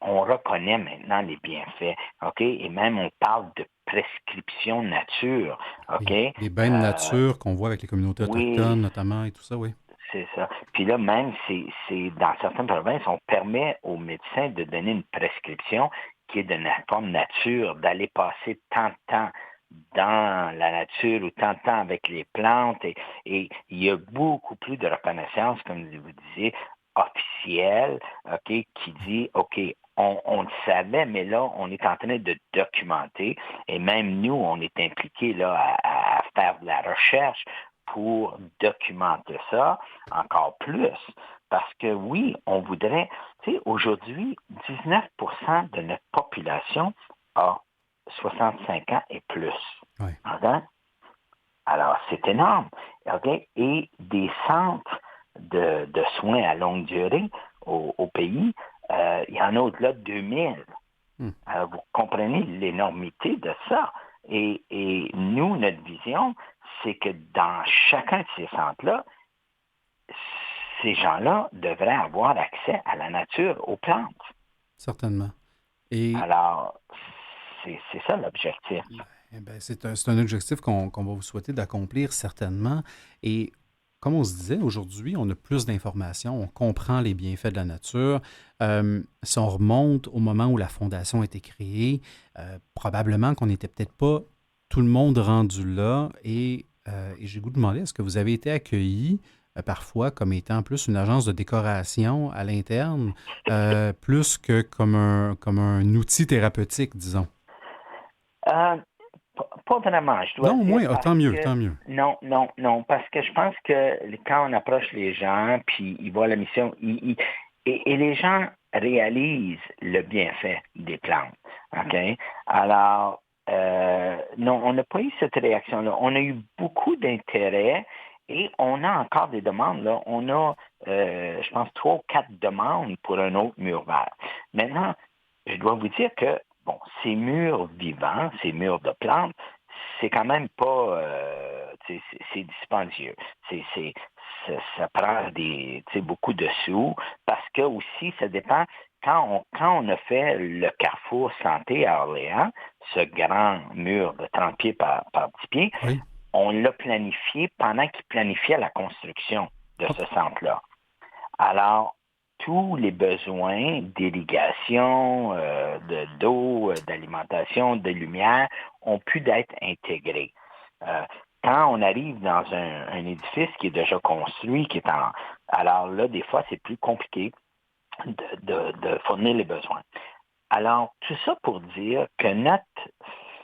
on reconnaît maintenant les bienfaits, OK? Et même on parle de prescription nature, OK? Les bains de nature qu'on voit avec les communautés autochtones notamment et tout ça, oui. C'est ça. Puis là, même, c'est dans certaines provinces, on permet aux médecins de donner une prescription qui est de la forme nature, d'aller passer tant de temps dans la nature ou tant de temps avec les plantes. Et il y a beaucoup plus de reconnaissance, comme vous disiez, officielle, OK, qui dit, OK, on le savait, mais là, on est en train de documenter. Et même nous, on est impliqués là, à faire de la recherche pour documenter ça encore plus. Parce que oui, on voudrait, aujourd'hui, 19% de notre population a 65 ans et plus. Oui. Okay? Alors, c'est énorme. Okay? Et des centres de soins à longue durée au pays, il y en a au-delà de 2000. Alors, vous comprenez l'énormité de ça. Et nous, notre vision, c'est que dans chacun de ces centres-là, ces gens-là devraient avoir accès à la nature, aux plantes. Certainement. Et alors, c'est ça l'objectif. Eh bien, c'est un objectif qu'on va vous souhaiter d'accomplir certainement. Et comme on se disait, aujourd'hui, on a plus d'informations, on comprend les bienfaits de la nature. Si on remonte au moment où la Fondation a été créée, probablement qu'on n'était peut-être pas tout le monde rendu là. Et j'ai le goût de demander, est-ce que vous avez été accueillis parfois comme étant plus une agence de décoration à l'interne, plus que comme un outil thérapeutique, disons? Pas vraiment, je dois dire. Non, au moins, tant mieux. Non, parce que je pense que quand on approche les gens, puis ils voient la mission, et les gens réalisent le bienfait des plantes. OK? Alors, non, on n'a pas eu cette réaction-là. On a eu beaucoup d'intérêt et on a encore des demandes. Là. On a, je pense, 3 ou 4 demandes pour un autre mur vert. Maintenant, je dois vous dire que bon, ces murs vivants, ces murs de plantes, c'est quand même pas, c'est dispendieux. Ça prend beaucoup de sous parce que aussi, ça dépend. Quand on a fait le Carrefour Santé à Orléans, ce grand mur de 30 pieds par 10 pieds, oui. On l'a planifié pendant qu'ils planifiaient la construction de ce centre-là. Alors, tous les besoins d'irrigation, d'eau, d'alimentation, de lumière ont pu être intégrés. Quand on arrive dans un édifice qui est déjà construit, alors là, des fois, c'est plus compliqué de fournir les besoins. Alors, tout ça pour dire que notre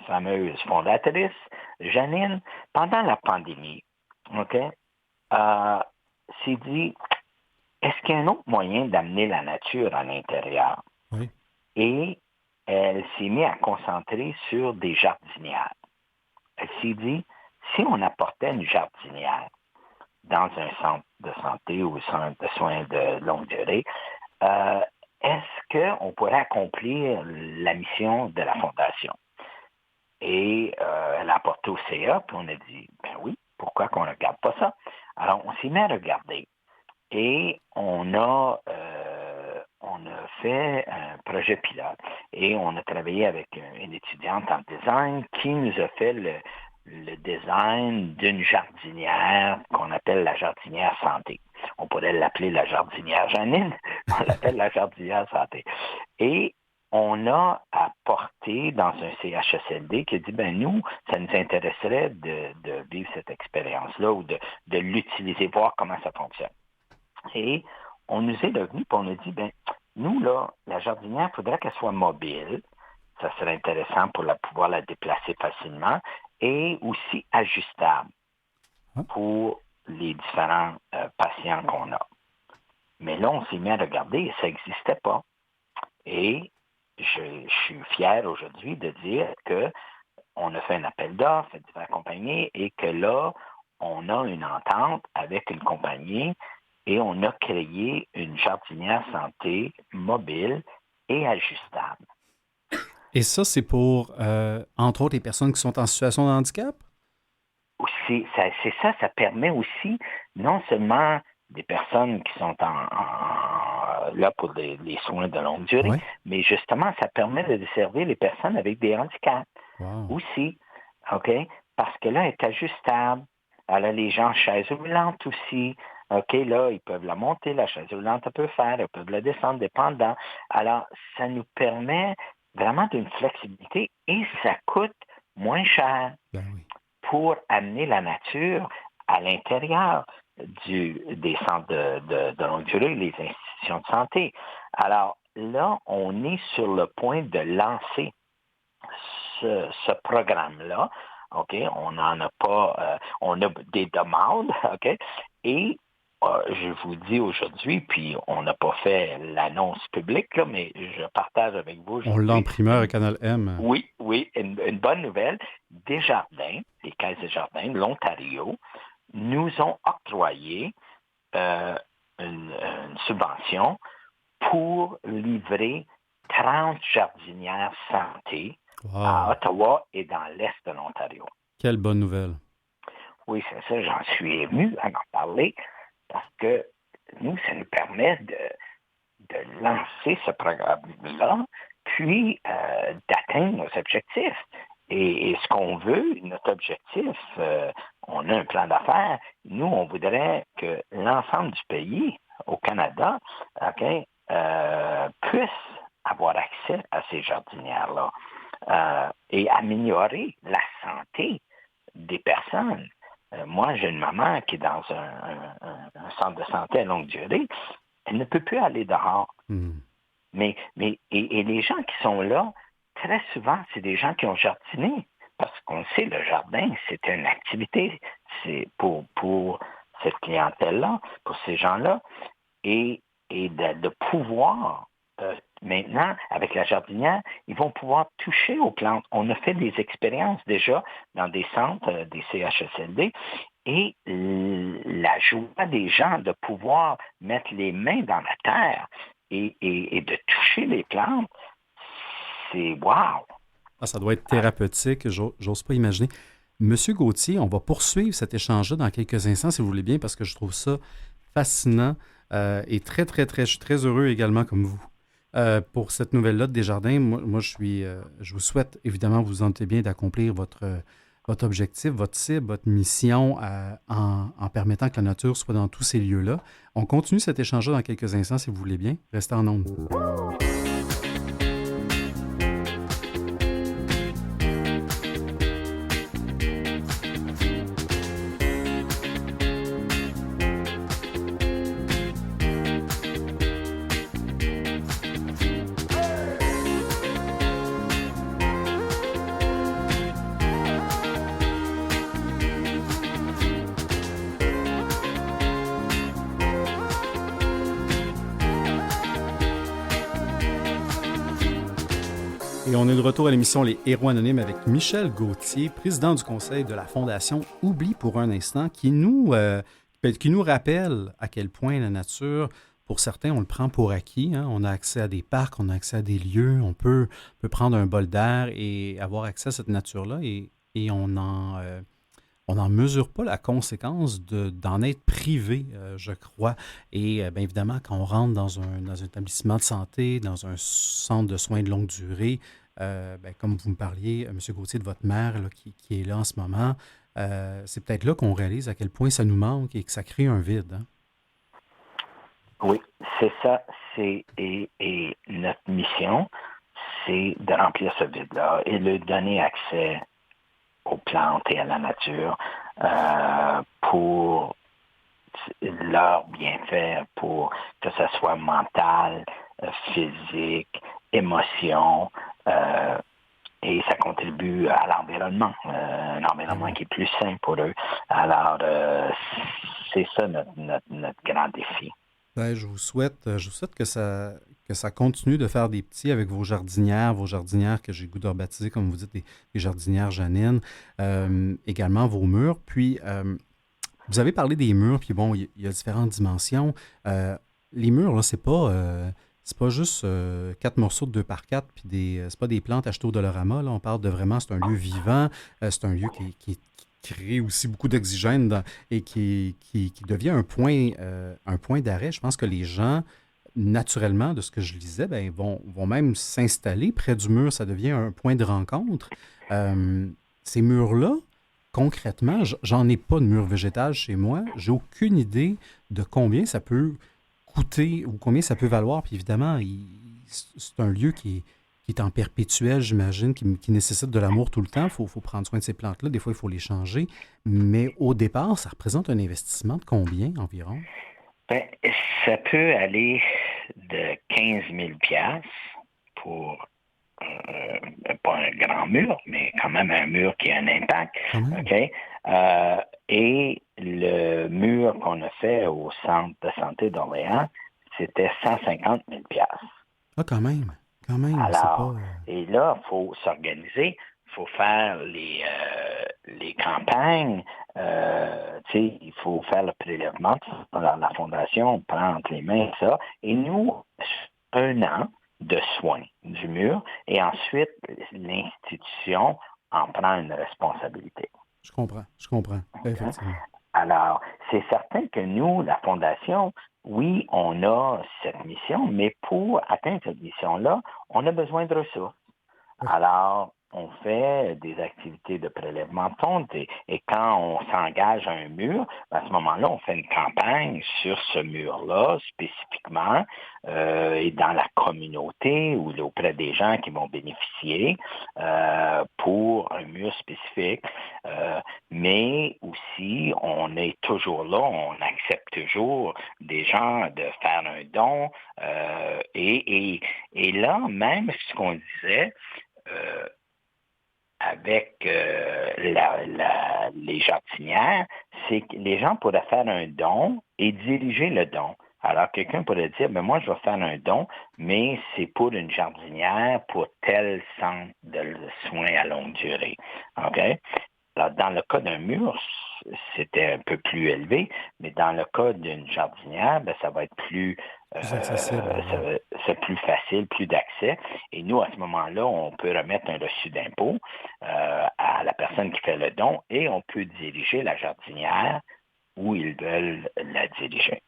fameuse fondatrice, Janine, pendant la pandémie, s'est dit, est-ce qu'il y a un autre moyen d'amener la nature à l'intérieur? Oui. Et elle s'est mise à concentrer sur des jardinières. Elle s'est dit, si on apportait une jardinière dans un centre de santé ou un centre de soins de longue durée, est-ce qu'on pourrait accomplir la mission de la Fondation? Et elle a apporté au CA, puis on a dit, ben oui, pourquoi qu'on ne regarde pas ça? Alors, on s'est mis à regarder. Et on a fait un projet pilote et on a travaillé avec une étudiante en design qui nous a fait le design d'une jardinière qu'on appelle la jardinière santé. On pourrait l'appeler la jardinière Janine, on l'appelle la jardinière santé. Et on a apporté dans un CHSLD qui a dit, nous, ça nous intéresserait de vivre cette expérience-là ou de l'utiliser, voir comment ça fonctionne. Et on nous est revenu et on a dit, nous, là, la jardinière, il faudrait qu'elle soit mobile. Ça serait intéressant pour pouvoir la déplacer facilement et aussi ajustable pour les différents patients qu'on a. Mais là, on s'est mis à regarder et ça n'existait pas. Et je suis fier aujourd'hui de dire qu'on a fait un appel d'offres à différentes compagnies et que là, on a une entente avec une compagnie et on a créé une jardinière santé mobile et ajustable. Et ça, c'est pour, entre autres, les personnes qui sont en situation de handicap? C'est ça, ça permet aussi non seulement des personnes qui sont là pour les soins de longue durée, mais justement, ça permet de desservir les personnes avec des handicaps aussi, OK? Parce que là, elle est ajustable. Alors, les gens en chaise roulante aussi, OK, là, ils peuvent la monter, la chaise roulante, elle peut faire, ils peuvent la descendre, dépendant. Alors, ça nous permet vraiment d'une flexibilité et ça coûte moins cher pour amener la nature à l'intérieur des centres de longue durée, les institutions de santé. Alors là, on est sur le point de lancer ce programme-là. OK, on n'en a pas, on a des demandes, OK, et je vous dis aujourd'hui, puis on n'a pas fait l'annonce publique, là, mais je partage avec vous aujourd'hui. On l'a en primeur à Canal M. Oui, une bonne nouvelle. Desjardins, les Caisses Desjardins de l'Ontario, nous ont octroyé une subvention pour livrer 30 jardinières santé à Ottawa et dans l'Est de l'Ontario. Quelle bonne nouvelle. Oui, c'est ça, j'en suis ému à en parler parce que nous, ça nous permet de lancer ce programme-là, puis d'atteindre nos objectifs. Et ce qu'on veut, notre objectif, on a un plan d'affaires. Nous, on voudrait que l'ensemble du pays, au Canada, puisse avoir accès à ces jardinières-là et améliorer la santé des personnes. Moi, j'ai une maman qui est dans un centre de santé à longue durée. Elle ne peut plus aller dehors. Mais les gens qui sont là, très souvent, c'est des gens qui ont jardiné. Parce qu'on sait, le jardin, c'est une activité. C'est pour cette clientèle-là, pour ces gens-là. Et de pouvoir, maintenant, avec la jardinière, ils vont pouvoir toucher aux plantes. On a fait des expériences déjà dans des centres, des CHSLD, et la joie des gens de pouvoir mettre les mains dans la terre et de toucher les plantes, c'est wow! Ça doit être thérapeutique, j'ose pas imaginer. Monsieur Gauthier, on va poursuivre cet échange-là dans quelques instants, si vous voulez bien, parce que je trouve ça fascinant et très, très, très, je suis très heureux également comme vous. Pour cette nouvelle-là de Desjardins, moi je vous souhaite, évidemment, vous vous sentez bien d'accomplir votre objectif, votre cible, votre mission en permettant que la nature soit dans tous ces lieux-là. On continue cet échange-là dans quelques instants, si vous voulez bien. Restez en ondes. Et on est de retour à l'émission Les Héros Anonymes avec Michel Gauthier, président du conseil de la Fondation Oublie pour un instant, qui nous rappelle à quel point la nature, pour certains, on le prend pour acquis. Hein? On a accès à des parcs, on a accès à des lieux, on peut prendre un bol d'air et avoir accès à cette nature-là et on on n'en mesure pas la conséquence d'en être privé, je crois. Et bien évidemment, quand on rentre dans un établissement de santé, dans un centre de soins de longue durée, comme vous me parliez, M. Gauthier, de votre mère là, qui est là en ce moment, c'est peut-être là qu'on réalise à quel point ça nous manque et que ça crée un vide. Hein? Oui, c'est ça. Et notre mission, c'est de remplir ce vide-là et de donner accès aux plantes et à la nature pour leur bienfait, pour que ce soit mental, physique, émotion, et ça contribue à l'environnement, un environnement qui est plus sain pour eux. Alors, c'est ça notre grand défi. Ben, je vous souhaite que ça continue de faire des petits avec vos jardinières que j'ai le goût de rebaptiser, comme vous dites, les jardinières Janine, également vos murs. Puis, vous avez parlé des murs, puis bon, il y a différentes dimensions. Les murs, là, c'est pas juste 4 morceaux de 2 par 4, puis c'est pas des plantes achetées au Dollarama, là, on parle de vraiment, c'est un lieu vivant, c'est un lieu qui crée aussi beaucoup d'oxygène et qui devient un point d'arrêt. Je pense que les gens, naturellement, de ce que je lisais, vont même s'installer près du mur. Ça devient un point de rencontre. Ces murs-là, concrètement, j'en ai pas de mur végétal chez moi. J'ai aucune idée de combien ça peut coûter ou combien ça peut valoir. Puis évidemment, c'est un lieu qui est en perpétuel, j'imagine, qui nécessite de l'amour tout le temps. Il faut prendre soin de ces plantes-là. Des fois, il faut les changer. Mais au départ, ça représente un investissement de combien environ? Ça peut aller de 15 000 $ pour pas un grand mur, mais quand même un mur qui a un impact. Okay? Et le mur qu'on a fait au centre de santé d'Orléans, c'était 150 000 $. Ah, quand même. Alors, et là, il faut s'organiser, il faut faire les campagnes, il faut faire le prélèvement. Alors, la Fondation prend entre les mains ça. Et nous, 1 an de soins du mur, et ensuite, l'institution en prend une responsabilité. Je comprends, effectivement. Alors, c'est certain que nous, la Fondation, oui, on a cette mission, mais pour atteindre cette mission-là, on a besoin de ressources. Alors, on fait des activités de prélèvement de fonds et quand on s'engage à un mur, à ce moment-là, on fait une campagne sur ce mur-là spécifiquement et dans la communauté ou auprès des gens qui vont bénéficier pour un mur spécifique. Mais aussi, on est toujours là, on accepte toujours des gens de faire un don et là, même ce qu'on disait, avec les jardinières, c'est que les gens pourraient faire un don et diriger le don. Alors, quelqu'un pourrait dire, moi, je vais faire un don, mais c'est pour une jardinière, pour tel centre de soins à longue durée. OK? Alors, dans le cas d'un mur, c'était un peu plus élevé, mais dans le cas d'une jardinière, ça va être plus c'est plus facile, plus d'accès. Et nous, à ce moment-là, on peut remettre un reçu d'impôt à la personne qui fait le don et on peut diriger la jardinière où ils veulent la diriger.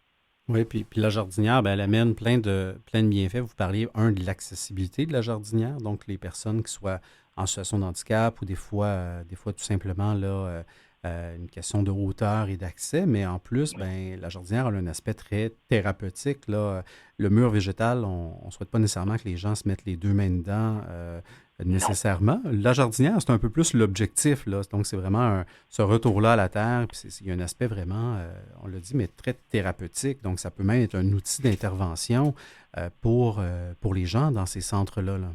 Oui, puis la jardinière, elle amène plein de bienfaits. Vous parliez, de l'accessibilité de la jardinière, donc les personnes qui soient en situation de handicap ou des fois tout simplement là, une question de hauteur et d'accès, mais en plus, la jardinière a un aspect très thérapeutique. Là. Le mur végétal, on ne souhaite pas nécessairement que les gens se mettent les 2 mains dedans nécessairement. La jardinière, c'est un peu plus l'objectif. Là. Donc, c'est vraiment ce retour-là à la terre. Puis il y a un aspect vraiment, on l'a dit, mais très thérapeutique. Donc, ça peut même être un outil d'intervention pour les gens dans ces centres-là. Là.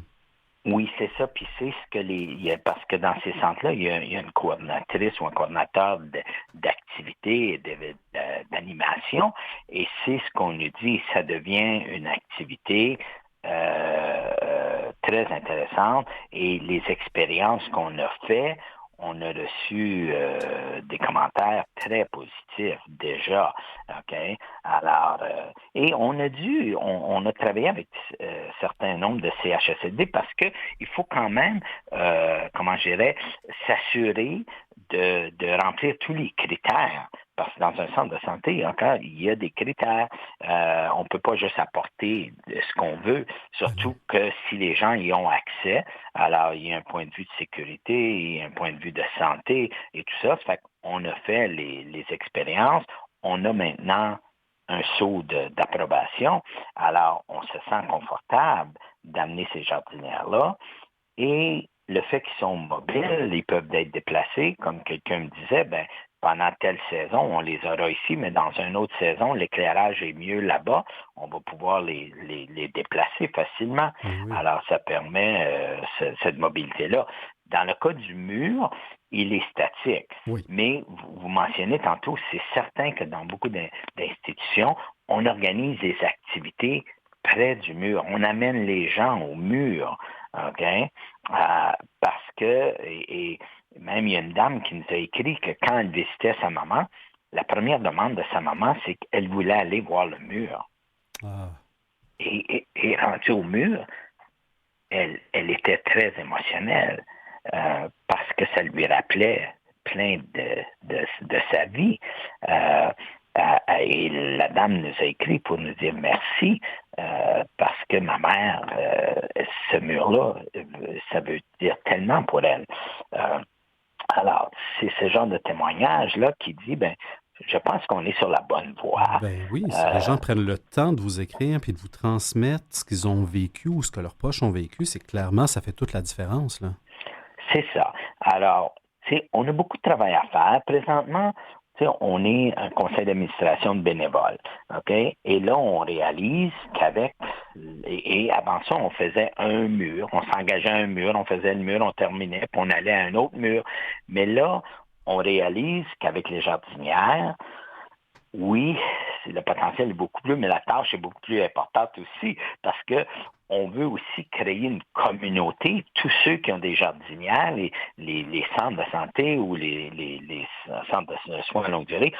Oui, c'est ça. Puis c'est ce que parce que dans ces centres-là, il y a une coordinatrice ou un coordinateur d'activité et d'animation. Et c'est ce qu'on nous dit, ça devient une activité très intéressante. Et les expériences qu'on a faites, on a reçu des commentaires très positifs déjà. OK? Alors, et on a travaillé avec certains nombres de CHSLD parce qu'il faut quand même, s'assurer de remplir tous les critères. Parce que dans un centre de santé, encore, il y a des critères. On ne peut pas juste apporter ce qu'on veut, surtout que si les gens y ont accès, alors il y a un point de vue de sécurité, il y a un point de vue de santé et tout ça. Ça fait qu'on a fait les expériences. On a maintenant un sceau d'approbation. Alors, on se sent confortable d'amener ces jardinières-là. Et le fait qu'ils sont mobiles, ils peuvent être déplacés, comme quelqu'un me disait, pendant telle saison, on les aura ici, mais dans une autre saison, l'éclairage est mieux là-bas. On va pouvoir les déplacer facilement. Oui. Alors, ça permet cette mobilité-là. Dans le cas du mur, il est statique. Oui. Mais vous mentionnez tantôt, c'est certain que dans beaucoup d'institutions, on organise des activités près du mur. On amène les gens au mur. OK? Parce que, et même il y a une dame qui nous a écrit que quand elle visitait sa maman, la première demande de sa maman, c'est qu'elle voulait aller voir le mur. Ah. Et rendue au mur, elle était très émotionnelle parce que ça lui rappelait plein de sa vie. Et la dame nous a écrit pour nous dire merci parce que ma mère, ce mur-là, ça veut dire tellement pour elle. Alors, c'est ce genre de témoignage-là qui dit, je pense qu'on est sur la bonne voie. Oui, si les gens prennent le temps de vous écrire puis de vous transmettre ce qu'ils ont vécu ou ce que leurs proches ont vécu, c'est clairement, ça fait toute la différence, là. C'est ça. Alors, on a beaucoup de travail à faire. Présentement, on est un conseil d'administration de bénévoles, OK? Et là, on réalise qu'avec... Et avant ça, on faisait un mur. On s'engageait à un mur, on faisait le mur, on terminait, puis on allait à un autre mur. Mais là, on réalise qu'avec les jardinières, oui, le potentiel est beaucoup plus, mais la tâche est beaucoup plus importante aussi, parce que on veut aussi créer une communauté. Tous ceux qui ont des jardinières, les centres de santé ou les centres de soins à longue durée,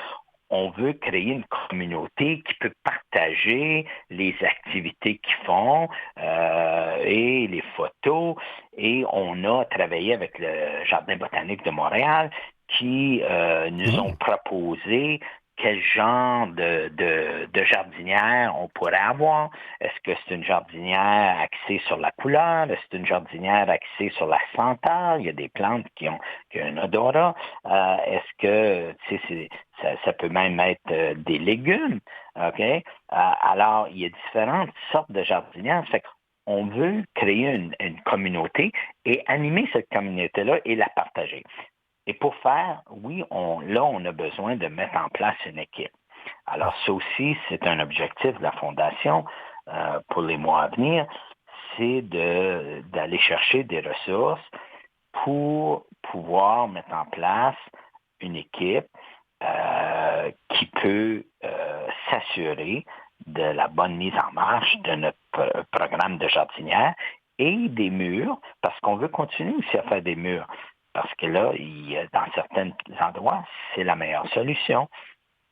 on veut créer une communauté qui peut partager les activités qu'ils font et les photos. Et on a travaillé avec le Jardin botanique de Montréal qui nous ont proposé quel genre de jardinière on pourrait avoir. Est-ce que c'est une jardinière axée sur la couleur? Est-ce que c'est une jardinière axée sur la senteur? Il y a des plantes qui ont un odorat. Est-ce que ça peut même être des légumes? OK? Alors, il y a différentes sortes de jardinières. Fait qu'on veut créer une communauté et animer cette communauté-là et la partager. Et pour faire, oui, on a besoin de mettre en place une équipe. Alors, ça aussi, c'est un objectif de la Fondation pour les mois à venir, c'est d'aller chercher des ressources pour pouvoir mettre en place une équipe qui peut s'assurer de la bonne mise en marche de notre programme de jardinière et des murs, parce qu'on veut continuer aussi à faire des murs. Parce que là, dans certains endroits, c'est la meilleure solution.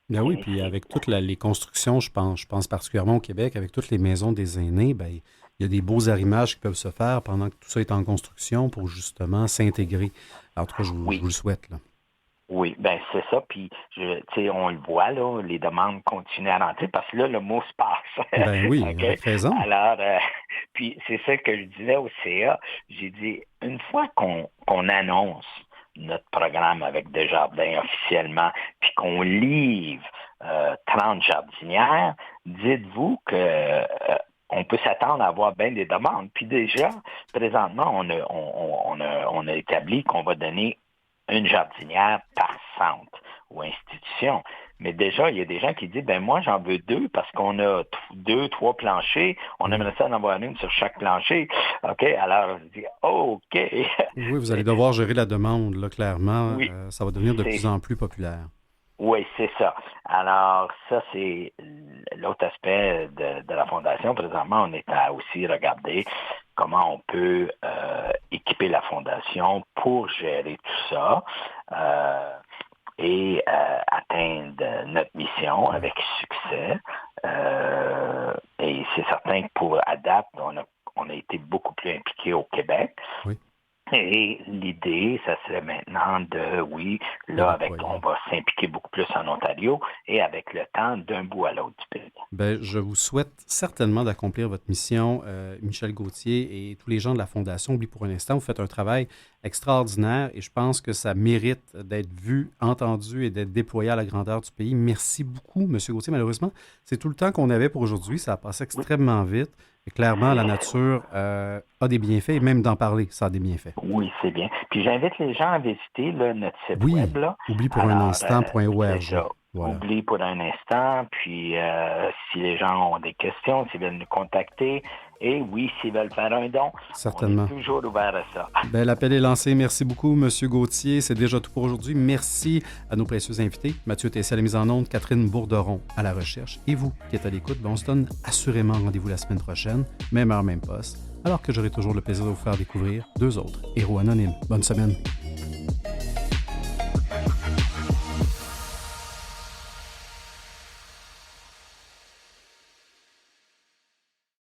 Ben oui, puis avec toutes les constructions, je pense particulièrement au Québec, avec toutes les maisons des aînés, il y a des beaux arrimages qui peuvent se faire pendant que tout ça est en construction pour justement s'intégrer. En tout cas, je vous le souhaite, là. Oui, c'est ça. Puis, on le voit, là, les demandes continuent à rentrer parce que là, le mot se passe. Ben oui, avec raison. Alors, puis c'est ça que je disais au CA. J'ai dit, une fois qu'on annonce notre programme avec Desjardins officiellement, puis qu'on livre 30 jardinières, dites-vous que on peut s'attendre à avoir bien des demandes. Puis déjà, présentement, on a établi qu'on va donner une jardinière par centre ou institution. Mais déjà, il y a des gens qui disent, moi, j'en veux 2 parce qu'on a 2, 3 planchers. On aimerait ça en avoir une sur chaque plancher. OK? Alors, je dis, OK. Oui, vous allez devoir gérer la demande, là, clairement. Oui, ça va devenir de plus en plus populaire. Oui, c'est ça. Alors, ça, c'est l'autre aspect de la Fondation. Présentement, on est à aussi regarder comment on peut équiper la Fondation pour gérer tout ça et atteindre notre mission avec succès. Et c'est certain que pour ADAPT, on a été beaucoup plus impliqués au Québec. Oui. Et l'idée, ça serait maintenant on va s'impliquer beaucoup plus en Ontario et avec le temps, d'un bout à l'autre du pays. Bien, je vous souhaite certainement d'accomplir votre mission, Michel Gauthier et tous les gens de la Fondation. Oublie pour un instant, vous faites un travail extraordinaire et je pense que ça mérite d'être vu, entendu et d'être déployé à la grandeur du pays. Merci beaucoup, M. Gauthier. Malheureusement, c'est tout le temps qu'on avait pour aujourd'hui. Ça a passé extrêmement vite. Et clairement, la nature a des bienfaits et même d'en parler, ça a des bienfaits. Oui, c'est bien. Puis j'invite les gens à visiter notre site web. Oublie pour un instant.org. Voilà. Oublie pour un instant. Puis si les gens ont des questions, s'ils veulent nous contacter, et oui, s'ils veulent faire un don, certainement. On est toujours ouvert à ça. Bien, l'appel est lancé. Merci beaucoup, M. Gauthier. C'est déjà tout pour aujourd'hui. Merci à nos précieux invités. Mathieu Tessier à la mise en onde, Catherine Bourderon à la recherche. Et vous qui êtes à l'écoute, on se donne assurément rendez-vous la semaine prochaine, même heure, même poste, alors que j'aurai toujours le plaisir de vous faire découvrir 2 autres héros anonymes. Bonne semaine.